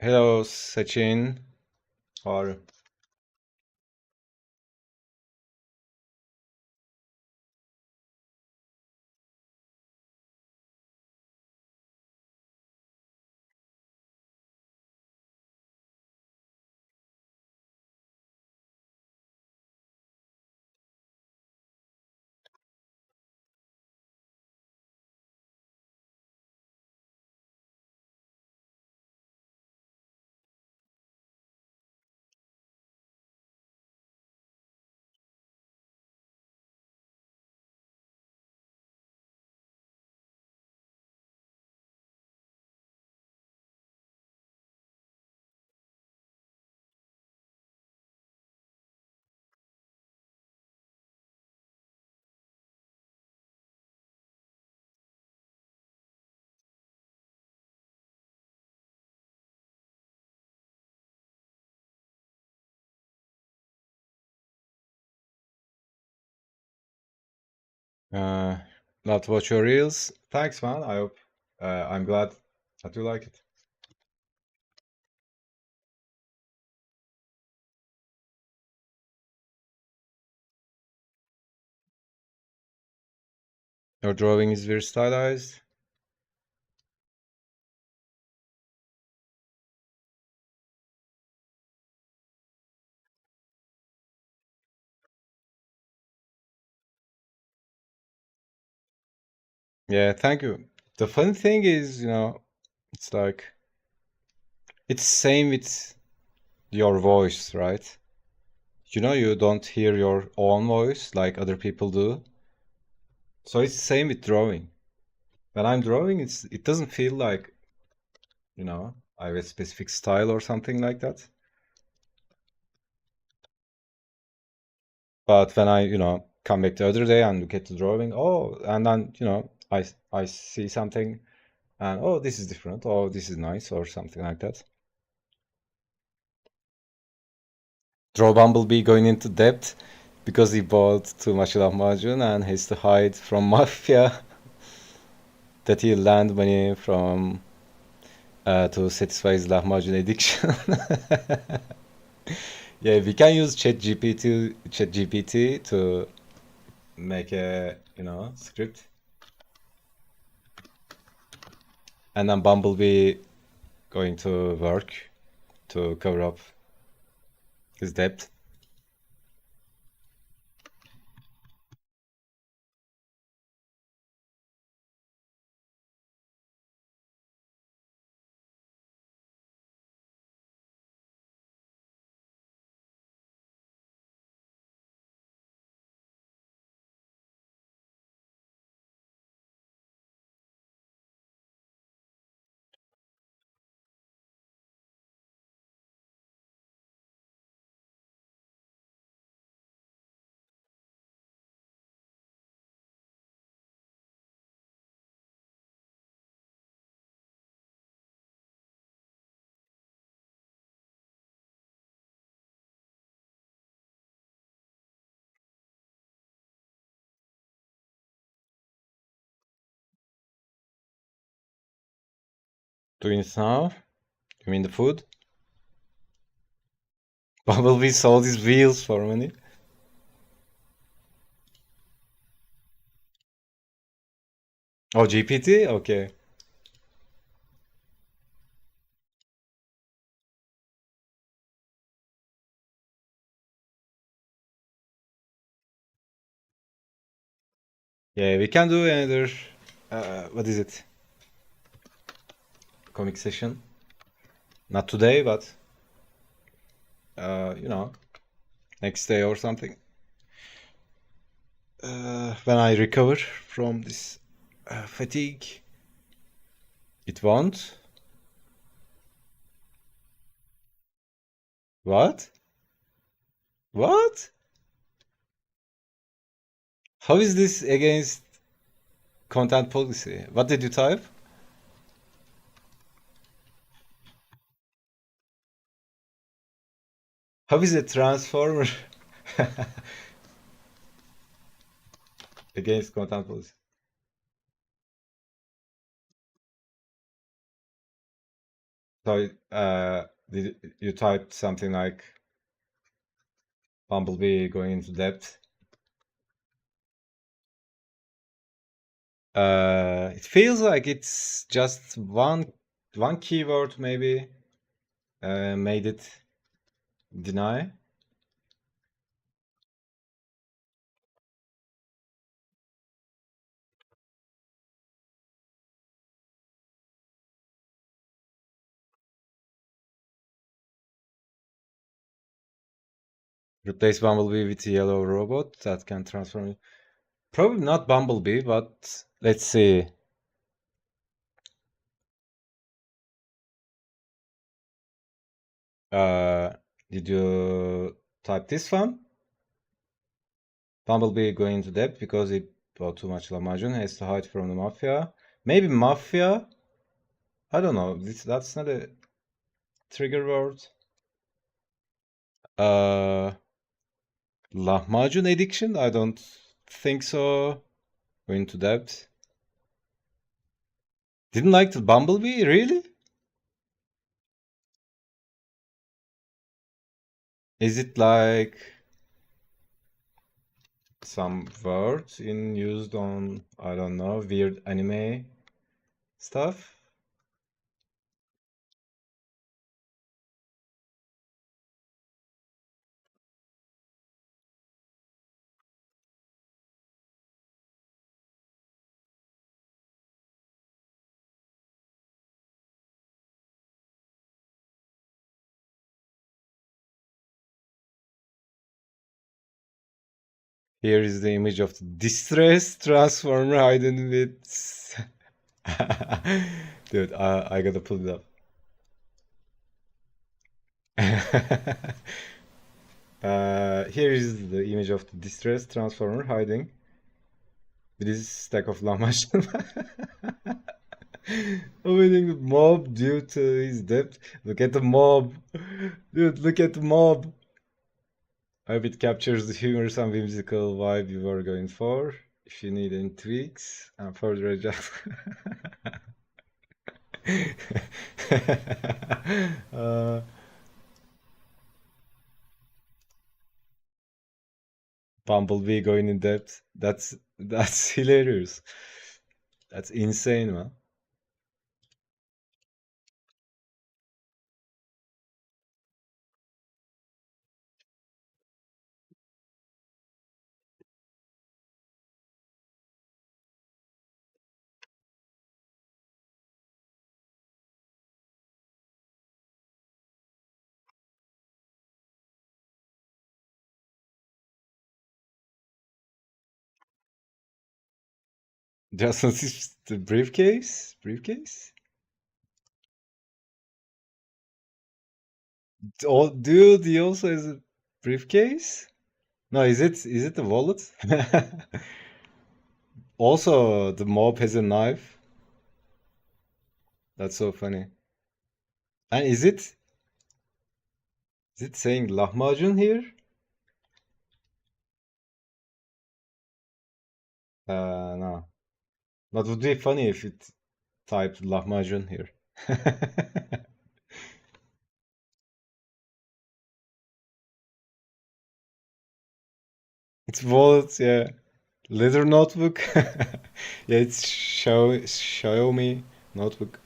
Hello, Sachin. How are you? Uh, Not watch your reels. Thanks, man. I hope. I'm glad that you like it. Your drawing is very stylized. Yeah, thank you. The funny thing is, it's like it's same with your voice, right? You don't hear your own voice like other people do. So it's same with drawing. When I'm drawing, it doesn't feel like, I have a specific style or something like that. But when I, come back the other day and look at the drawing, oh, and then, I see something and oh, this is different, oh, this is nice or something like that. Draw Bumblebee going into debt because he bought too much lahmacun and has to hide from mafia that he lend money from to satisfy his lahmacun addiction. Yeah, we can use ChatGPT to make a script. And then Bumblebee going to work to cover up his debt. Doing it now? You mean the food? Bumblebee sold his wheels for money. Oh, GPT? Okay. Yeah, we can do another. What is it? Comic session. Not today, but next day or something. When I recover from this fatigue, it won't. What? What? How is this against content policy? What did you type? How is a transformer against content policy? So, did you typed something like Bumblebee going into debt? It feels like it's just one keyword maybe made it deny. Replace Bumblebee with a yellow robot that can transform. Probably not Bumblebee, but let's see. Uh, did you type this one? Bumblebee going into debt because he bought too much Lahmacun, has to hide from the mafia. Maybe mafia? I don't know. That's not a trigger word. Uh, Lahmacun addiction? I don't think so. Going to debt. Didn't like the Bumblebee? Really? Is it like some words in used on, I don't know, weird anime stuff? Here is the image of the distressed transformer hiding with. Dude, I gotta pull it up. Here is the image of the distressed transformer hiding with his stack of lahmacun. Avoiding the mob due to his debt. Look at the mob. Dude, look at the mob. I hope it captures the humorous and whimsical vibe you were going for. If you need any tweaks and further adjust. uh, Bumblebee going in depth. That's hilarious. That's insane, man. Just noticed the briefcase. Briefcase. Oh, dude, he also has a briefcase. No, is it the wallet? Also, the mob has a knife. That's so funny. And is it saying lahmacun here? No. That would be funny if it typed lahmacun here. It's wallet, yeah. Leather notebook. Yeah, it's Xiaomi notebook.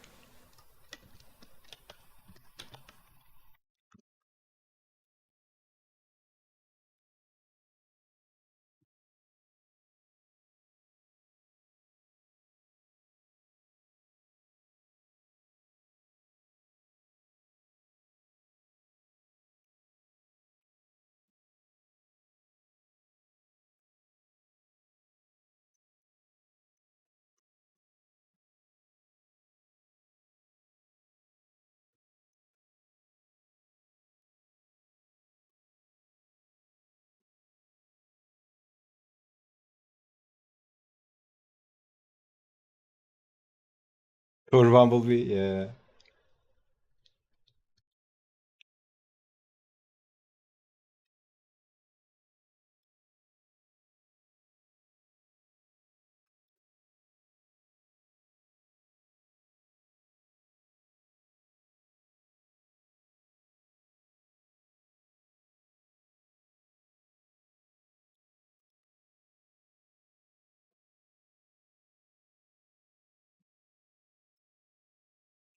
Poor Bumblebee, yeah.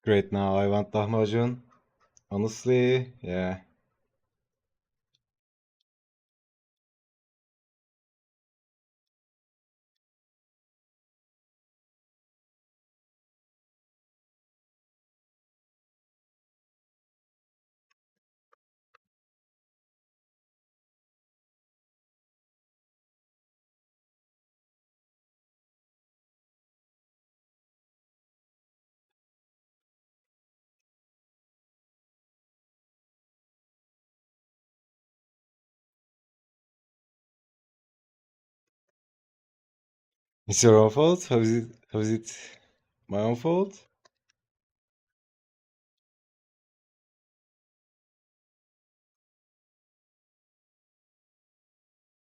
Great, now I want lahmacun. Honestly, yeah. It's your own fault? How is it my own fault?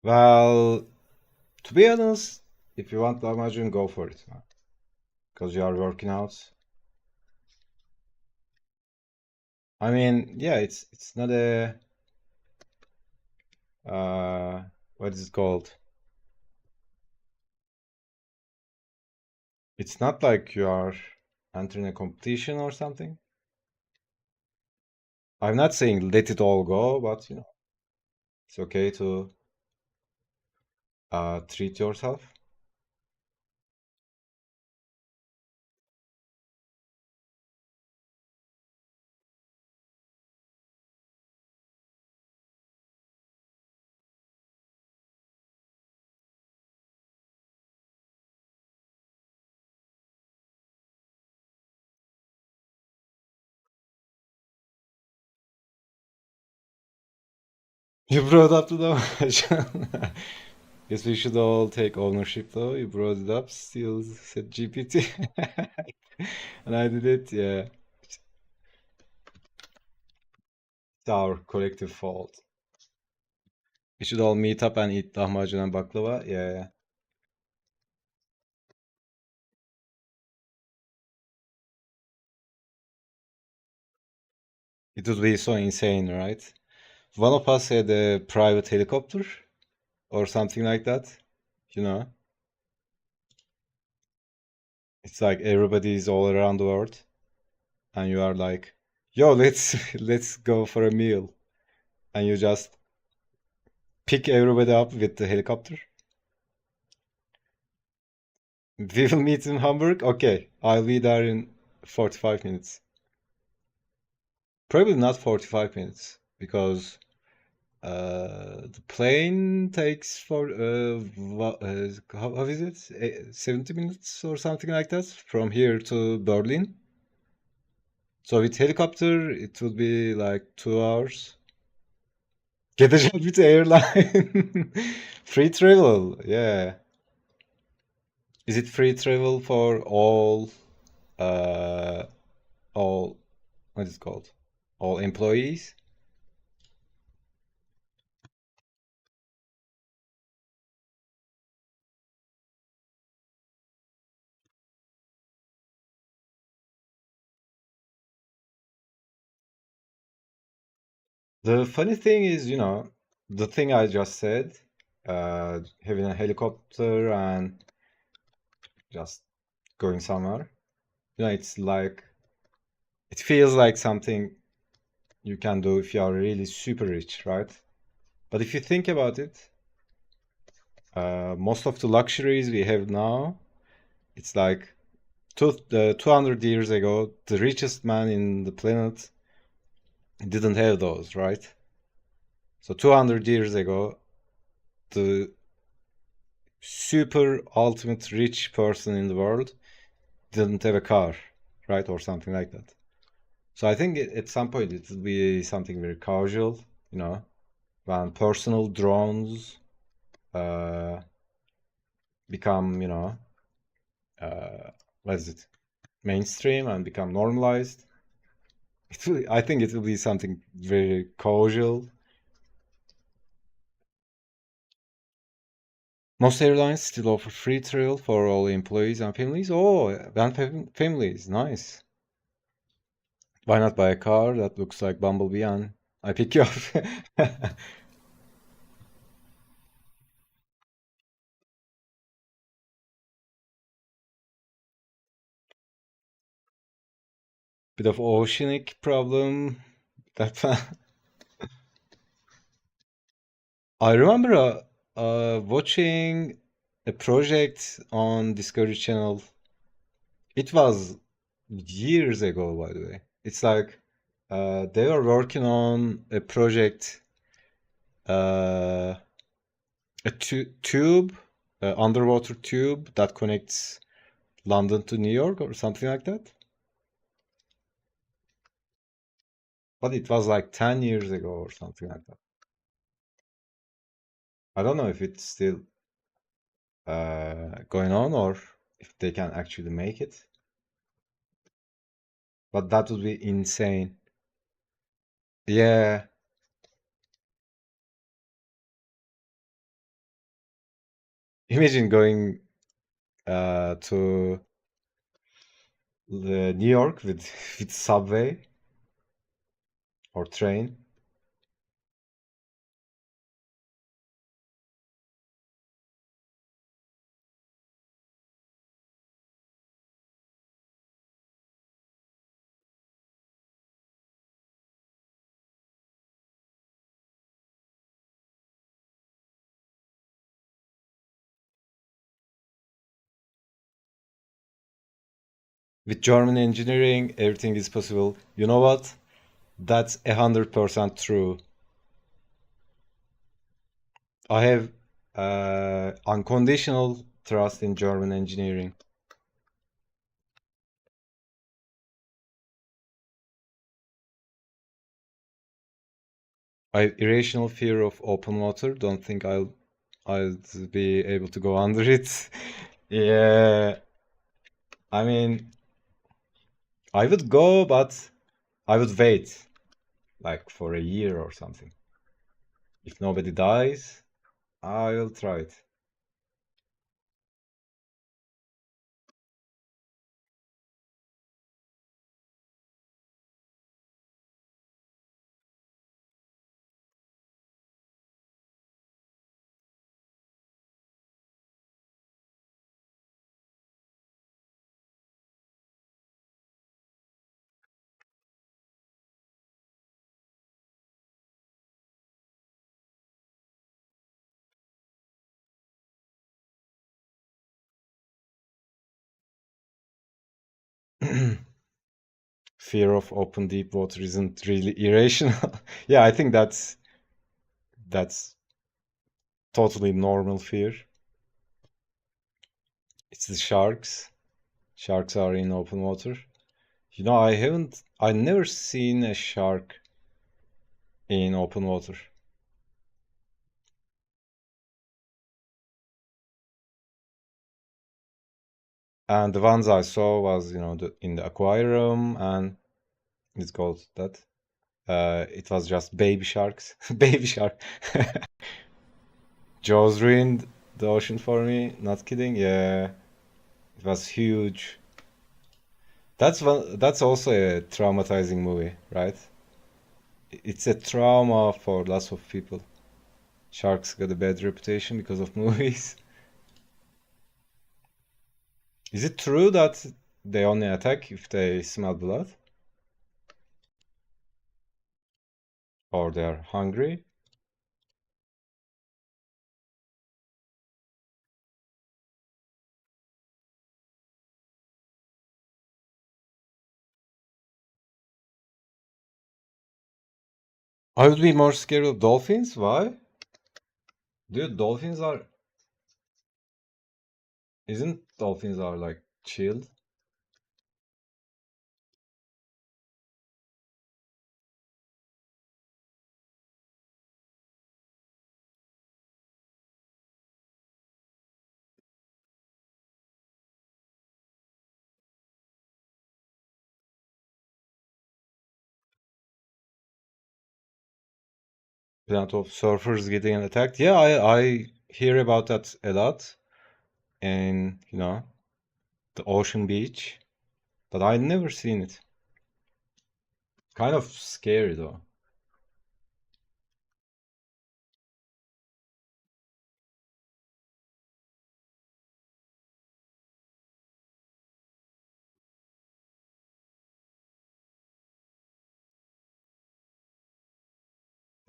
Well, to be honest, if you want lahmacun, go for it. Because you are working out. I mean, yeah, it's not a uh what is it called? It's not like you are entering a competition or something. I'm not saying let it all go, but it's okay to treat yourself. You brought up the lahmacun. Guess we should all take ownership though. You brought it up, still said GPT. And I did it, yeah. It's our collective fault. We should all meet up and eat lahmacun and baklava. Yeah, yeah. It would be so insane, right? One of us had a private helicopter, or something like that. You know, it's like everybody's all around the world, and you are like, "Yo, let's let's go for a meal," and you just pick everybody up with the helicopter. We will meet in Hamburg. Okay, I'll be there in 45 minutes. Probably not 45 minutes because the plane takes for how is it? 70 minutes or something like that from here to Berlin. So with helicopter, it would be like 2 hours. Get a job with airline. Free travel, yeah. Is it free travel for uh all what is it called? All employees? The funny thing is, the thing I just said, having a helicopter and just going somewhere, it's like it feels like something you can do if you are really super rich, right? But if you think about it, most of the luxuries we have now, it's like 200 years ago, the richest man in the planet didn't have those, right? So 200 years ago, the super ultimate rich person in the world didn't have a car, right? Or something like that. So I think at some point it will be something very casual, you know, when personal drones uh, become, uh, what is it, mainstream and become normalized. I think it will be something very casual. Most airlines still offer free travel for all employees and families. Oh, and families, nice. Why not buy a car that looks like Bumblebee and I pick you up? Bit of oceanic problem. That I remember watching a project on Discovery Channel. It was years ago, by the way. It's like they were working on a project, uh, a tube, underwater tube that connects London to New York or something like that. But it was like 10 years ago or something like that. I don't know if it's still going on or if they can actually make it. But that would be insane. Yeah, imagine going to New York with with subway or train. With German engineering, everything is possible. You know what? That's 100% true. I have unconditional trust in German engineering. I have irrational fear of open water. Don't think I'll be able to go under it. Yeah, I mean, I would go, but I would wait like for a year or something. If nobody dies, I will try it. Fear of open deep water isn't really irrational. Yeah, I think that's totally normal fear. It's the sharks. Sharks are in open water. You know, I never seen a shark in open water. And the ones I saw was, in the aquarium, and it's called that. It was just baby sharks. Baby shark. Jaws ruined the ocean for me. Not kidding. Yeah, it was huge. That's also a traumatizing movie, right? It's a trauma for lots of people. Sharks got a bad reputation because of movies. Is it true that they only attack if they smell blood? Or they're hungry? I would be more scared of dolphins. Why? Dude, dolphins are. Isn't dolphins are like chilled? Plenty of surfers getting attacked. Yeah, I hear about that a lot. And, the ocean beach. But I never seen it. Kind of scary though.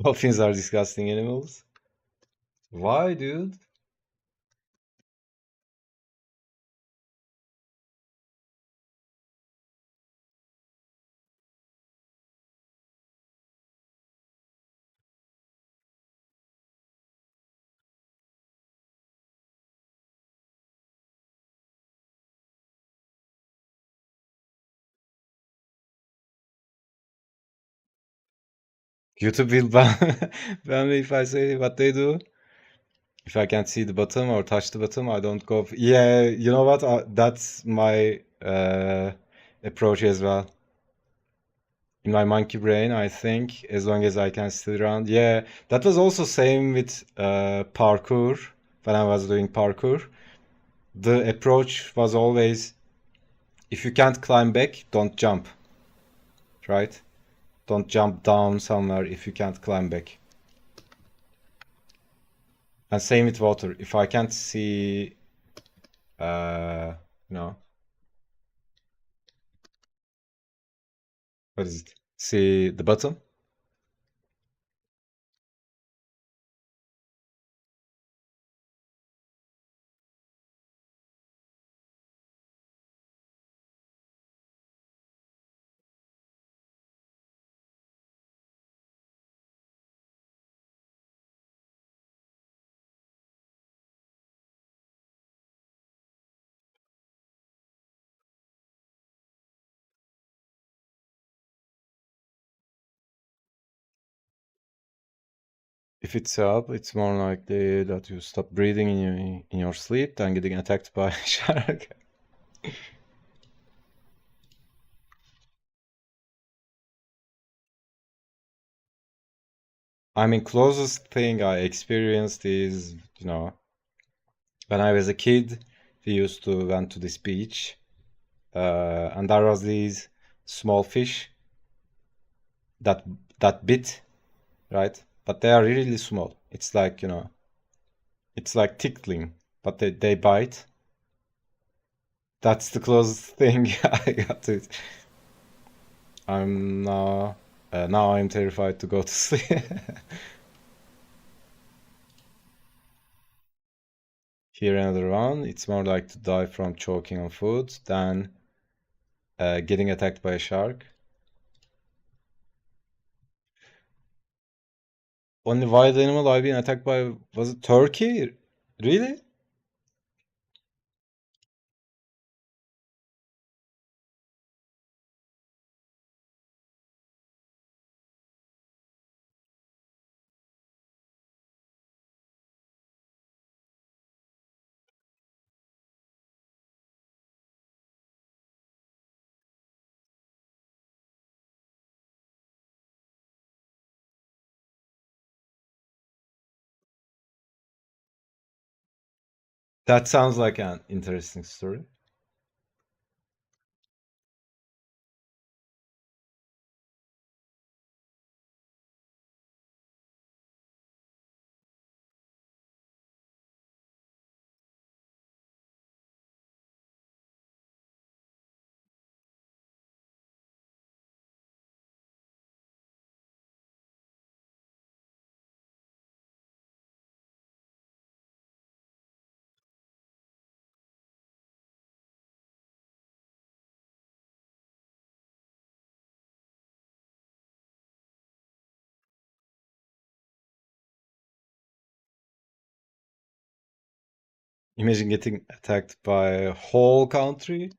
Dolphins are disgusting animals. Why, dude? YouTube will ban me if I say what they do. If I can't see the bottom or touch the bottom, I don't go. Yeah, you know what? That's my approach as well. In my monkey brain, I think as long as I can still run. Yeah, that was also same with parkour when I was doing parkour. The approach was always if you can't climb back, don't jump, right? Don't jump down somewhere if you can't climb back. And same with water. If I can't see, uh, you know, what is it? See the bottom. If it's up, it's more likely that you stop breathing in your sleep than getting attacked by a shark. I mean, closest thing I experienced is, when I was a kid, we used to went to this beach, and there was these small fish that that bit, right? But they are really small. It's like, it's like tickling, but they bite. That's the closest thing I got to it. I'm now I'm terrified to go to sleep. Here another one. It's more like to die from choking on food than Getting attacked by a shark. Only wild animal I've been attacked by was it turkey? Really? That sounds like an interesting story. Imagine getting attacked by a whole country.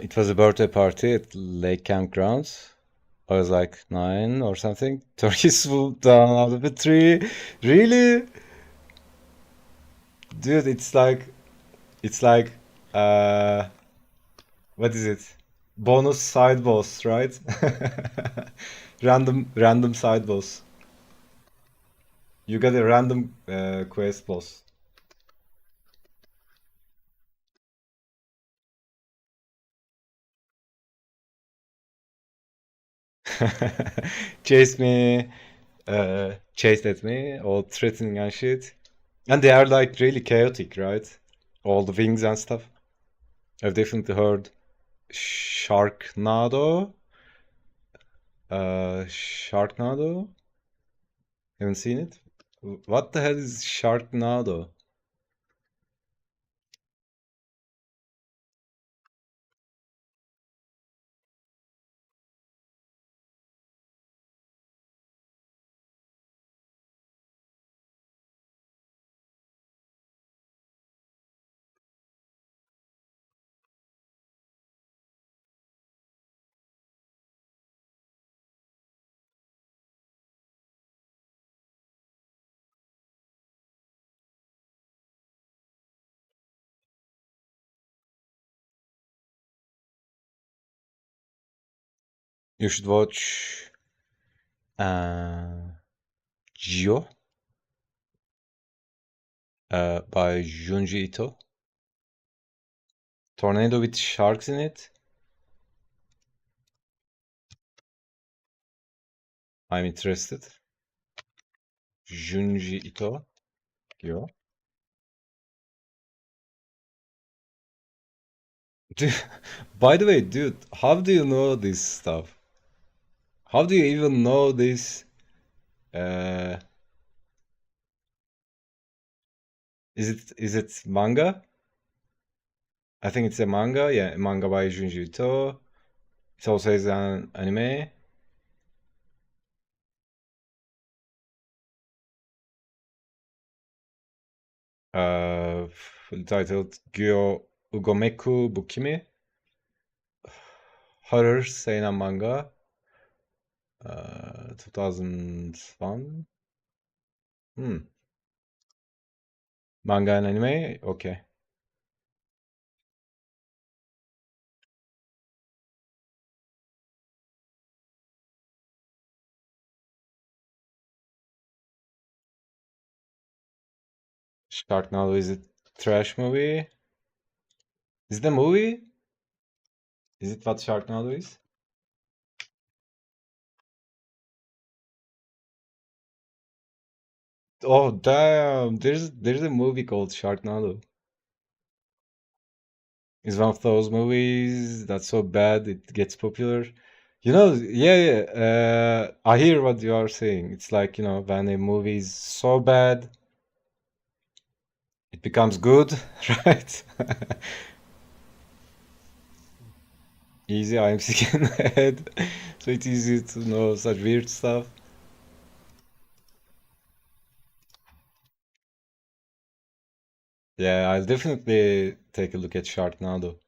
It was a birthday party at Lake Campgrounds. I was like 9 or something. Turkey swooped down out of a tree. Really? Dude, it's like uh what is it? Bonus side boss, right? Random side boss. You got a random quest boss. Chase me, chased at me, all threatening and shit. And they are like really chaotic, right? All the wings and stuff. I've definitely heard Sharknado. Sharknado? Haven't seen it. What the hell is Sharknado? You should watch uh, Gyo by Junji Ito. Tornado with sharks in it. I'm interested. Junji Ito. Gyo. By the way, dude, how do you know this stuff? How do you even know this? Uh, is it manga? I think it's a manga. Yeah, manga by Junji Ito. It also is an anime. Uh, titled Gyo Ugomeku Bukimi, horror seinen manga, 2001. Hmm. Manga and anime? Okay. Sharknado, is it trash movie? Is it a movie? Is it what Sharknado is? Oh damn! There's a movie called Sharknado. It's one of those movies that's so bad it gets popular. Yeah, yeah. I hear what you are saying. It's like, when a movie is so bad, it becomes good, right? Easy, I'm sick in the head, so it's easy to know such weird stuff. Yeah, I'll definitely take a look at Sharknado.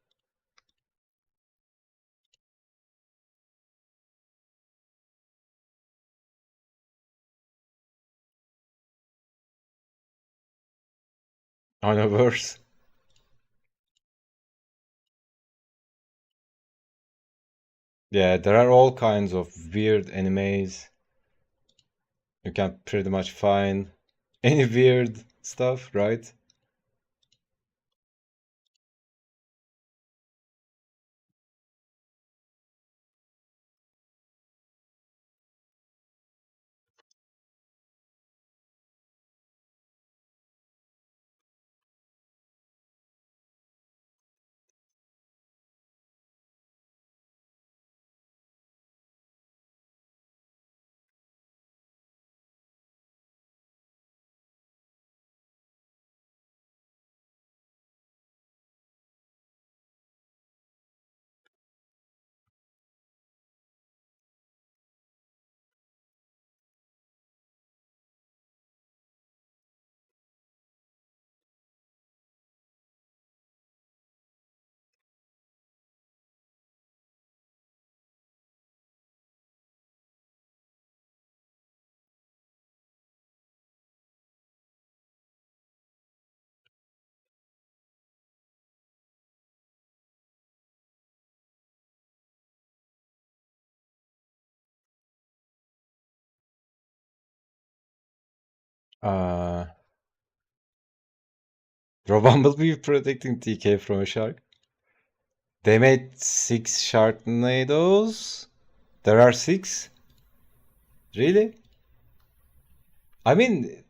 Universe. Yeah, there are all kinds of weird animes. You can pretty much find any weird stuff, right? Uh, Rob Bumblebee protecting TK from a shark. They made six Sharknadoes. There are six? Really? I mean,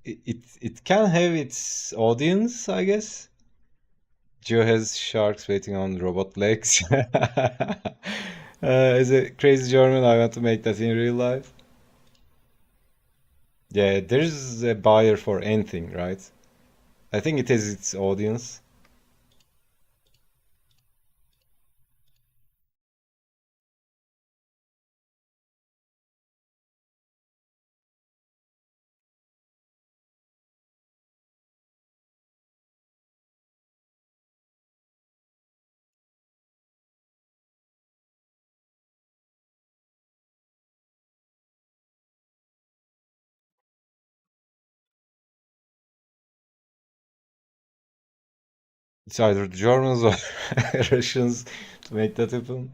it can have its audience, I guess. Joe has sharks waiting on robot legs. As a crazy German, I want to make that in real life. Yeah, there's a buyer for anything, right? I think it has its audience. It's either the Germans or Russians to make that happen.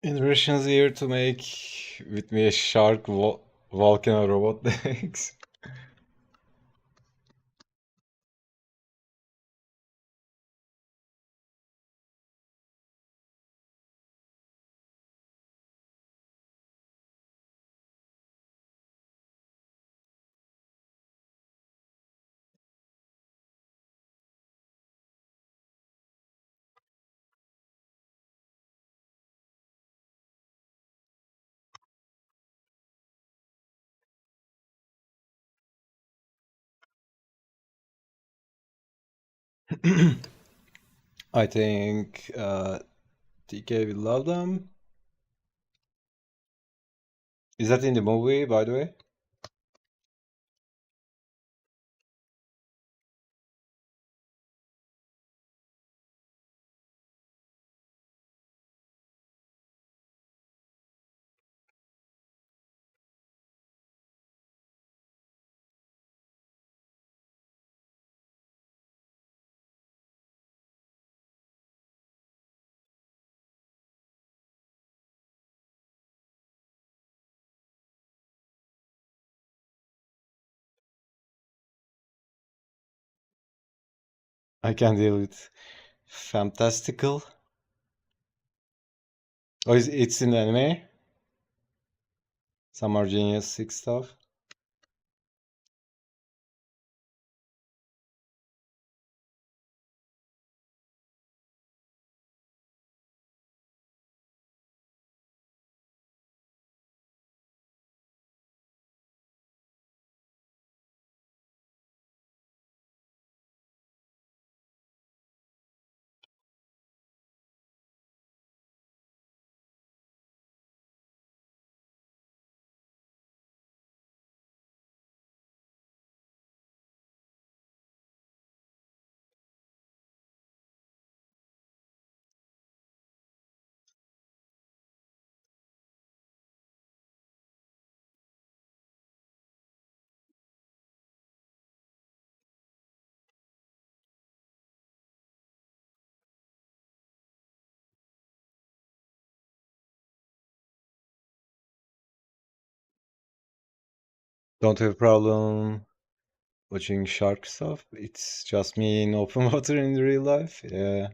Inversions here to make with me a shark volcano robot legs. I think TK will love them. Is that in the movie, by the way? I can deal with fantastical. Oh, it's in the anime? Some more Genius 6 stuff? Don't have a problem watching shark stuff. It's just me in open water in real life. Yeah.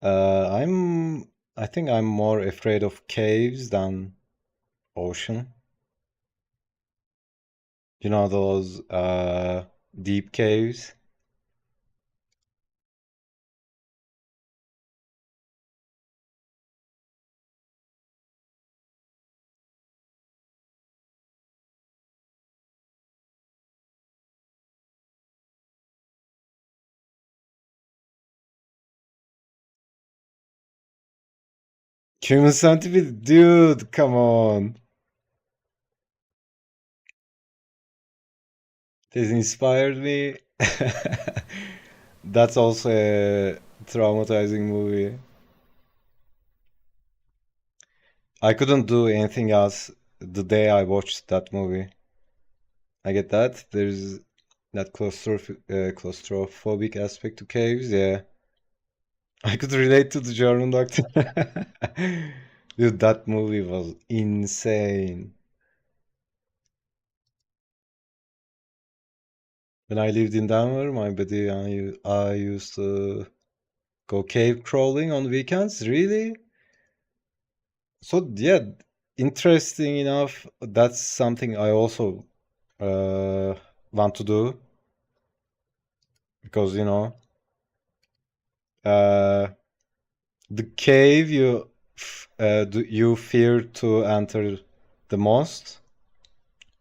I think I'm more afraid of caves than ocean. You know those deep caves? Human centipede, dude, come on. It has inspired me. That's also a traumatizing movie. I couldn't do anything else the day I watched that movie. I get that. There's that claustrophobic aspect to caves. Yeah, I could relate to the German doctor. Dude, that movie was insane. When I lived in Denver, my buddy and I used to go cave crawling on weekends. Really? So yeah, interesting enough. That's something I also uh, want to do because uh, the cave you fear to enter the most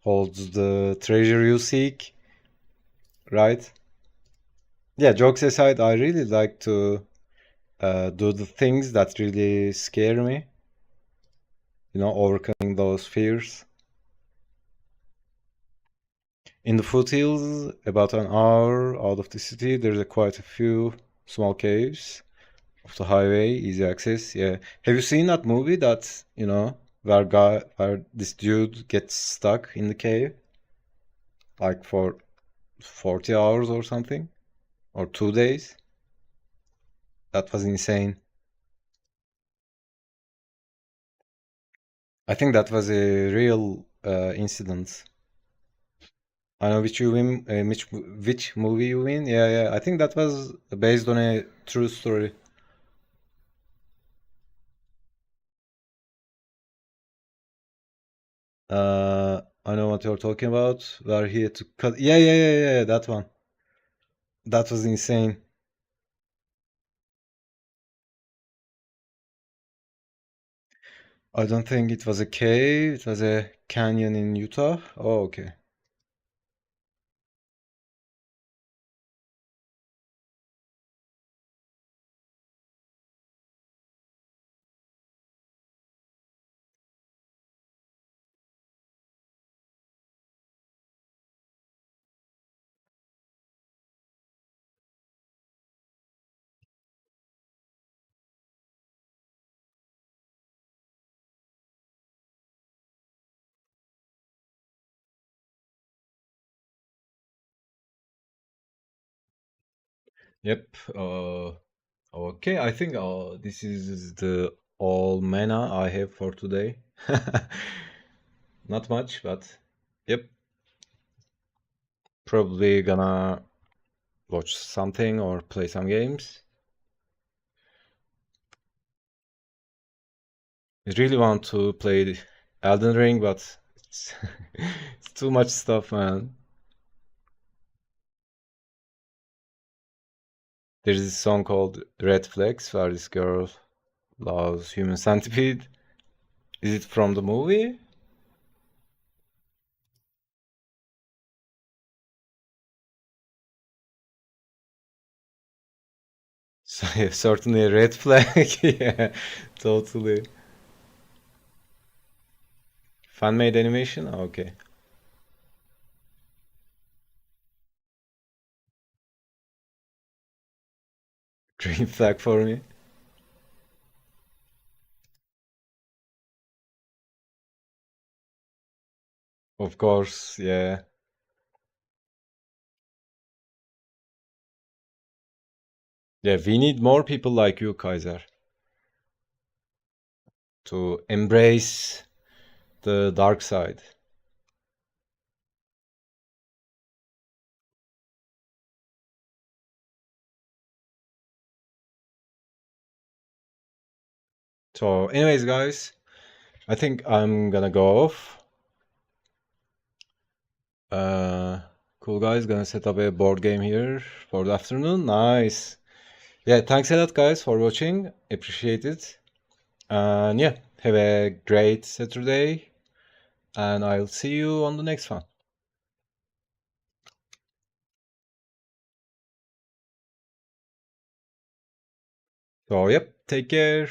holds the treasure you seek, right? Yeah, jokes aside, I really like to do the things that really scare me, overcoming those fears. In the foothills, about an hour out of the city, there's quite a few small caves off the highway, easy access. Yeah. Have you seen that movie where this dude gets stuck in the cave like for 40 hours or something or 2 days? That was insane. I think that was a real incident. I know which you win, which movie you win. Yeah, yeah. I think that was based on a true story. I know what you're talking about. We're here to cut. Yeah, yeah, yeah, yeah. That one. That was insane. I don't think it was a cave. It was a canyon in Utah. Oh, okay. Yep. Okay. I think this is the all mana I have for today. Not much, but yep. Probably gonna watch something or play some games. I really want to play Elden Ring, but it's, it's too much stuff, man. There's this song called Red Flags where this girl loves Human Centipede. Is it from the movie? So, yeah, certainly a red flag. Yeah, totally. Fan-made animation? Okay. Green flag for me. Of course, yeah. Yeah, we need more people like you, Kaiser, to embrace the dark side. So, anyways, guys, I think I'm gonna go off. Uh, cool guys, gonna set up a board game here for the afternoon. Nice. Yeah, thanks a lot, guys, for watching. Appreciate it. And yeah, have a great Saturday, and I'll see you on the next one. So, yep, take care.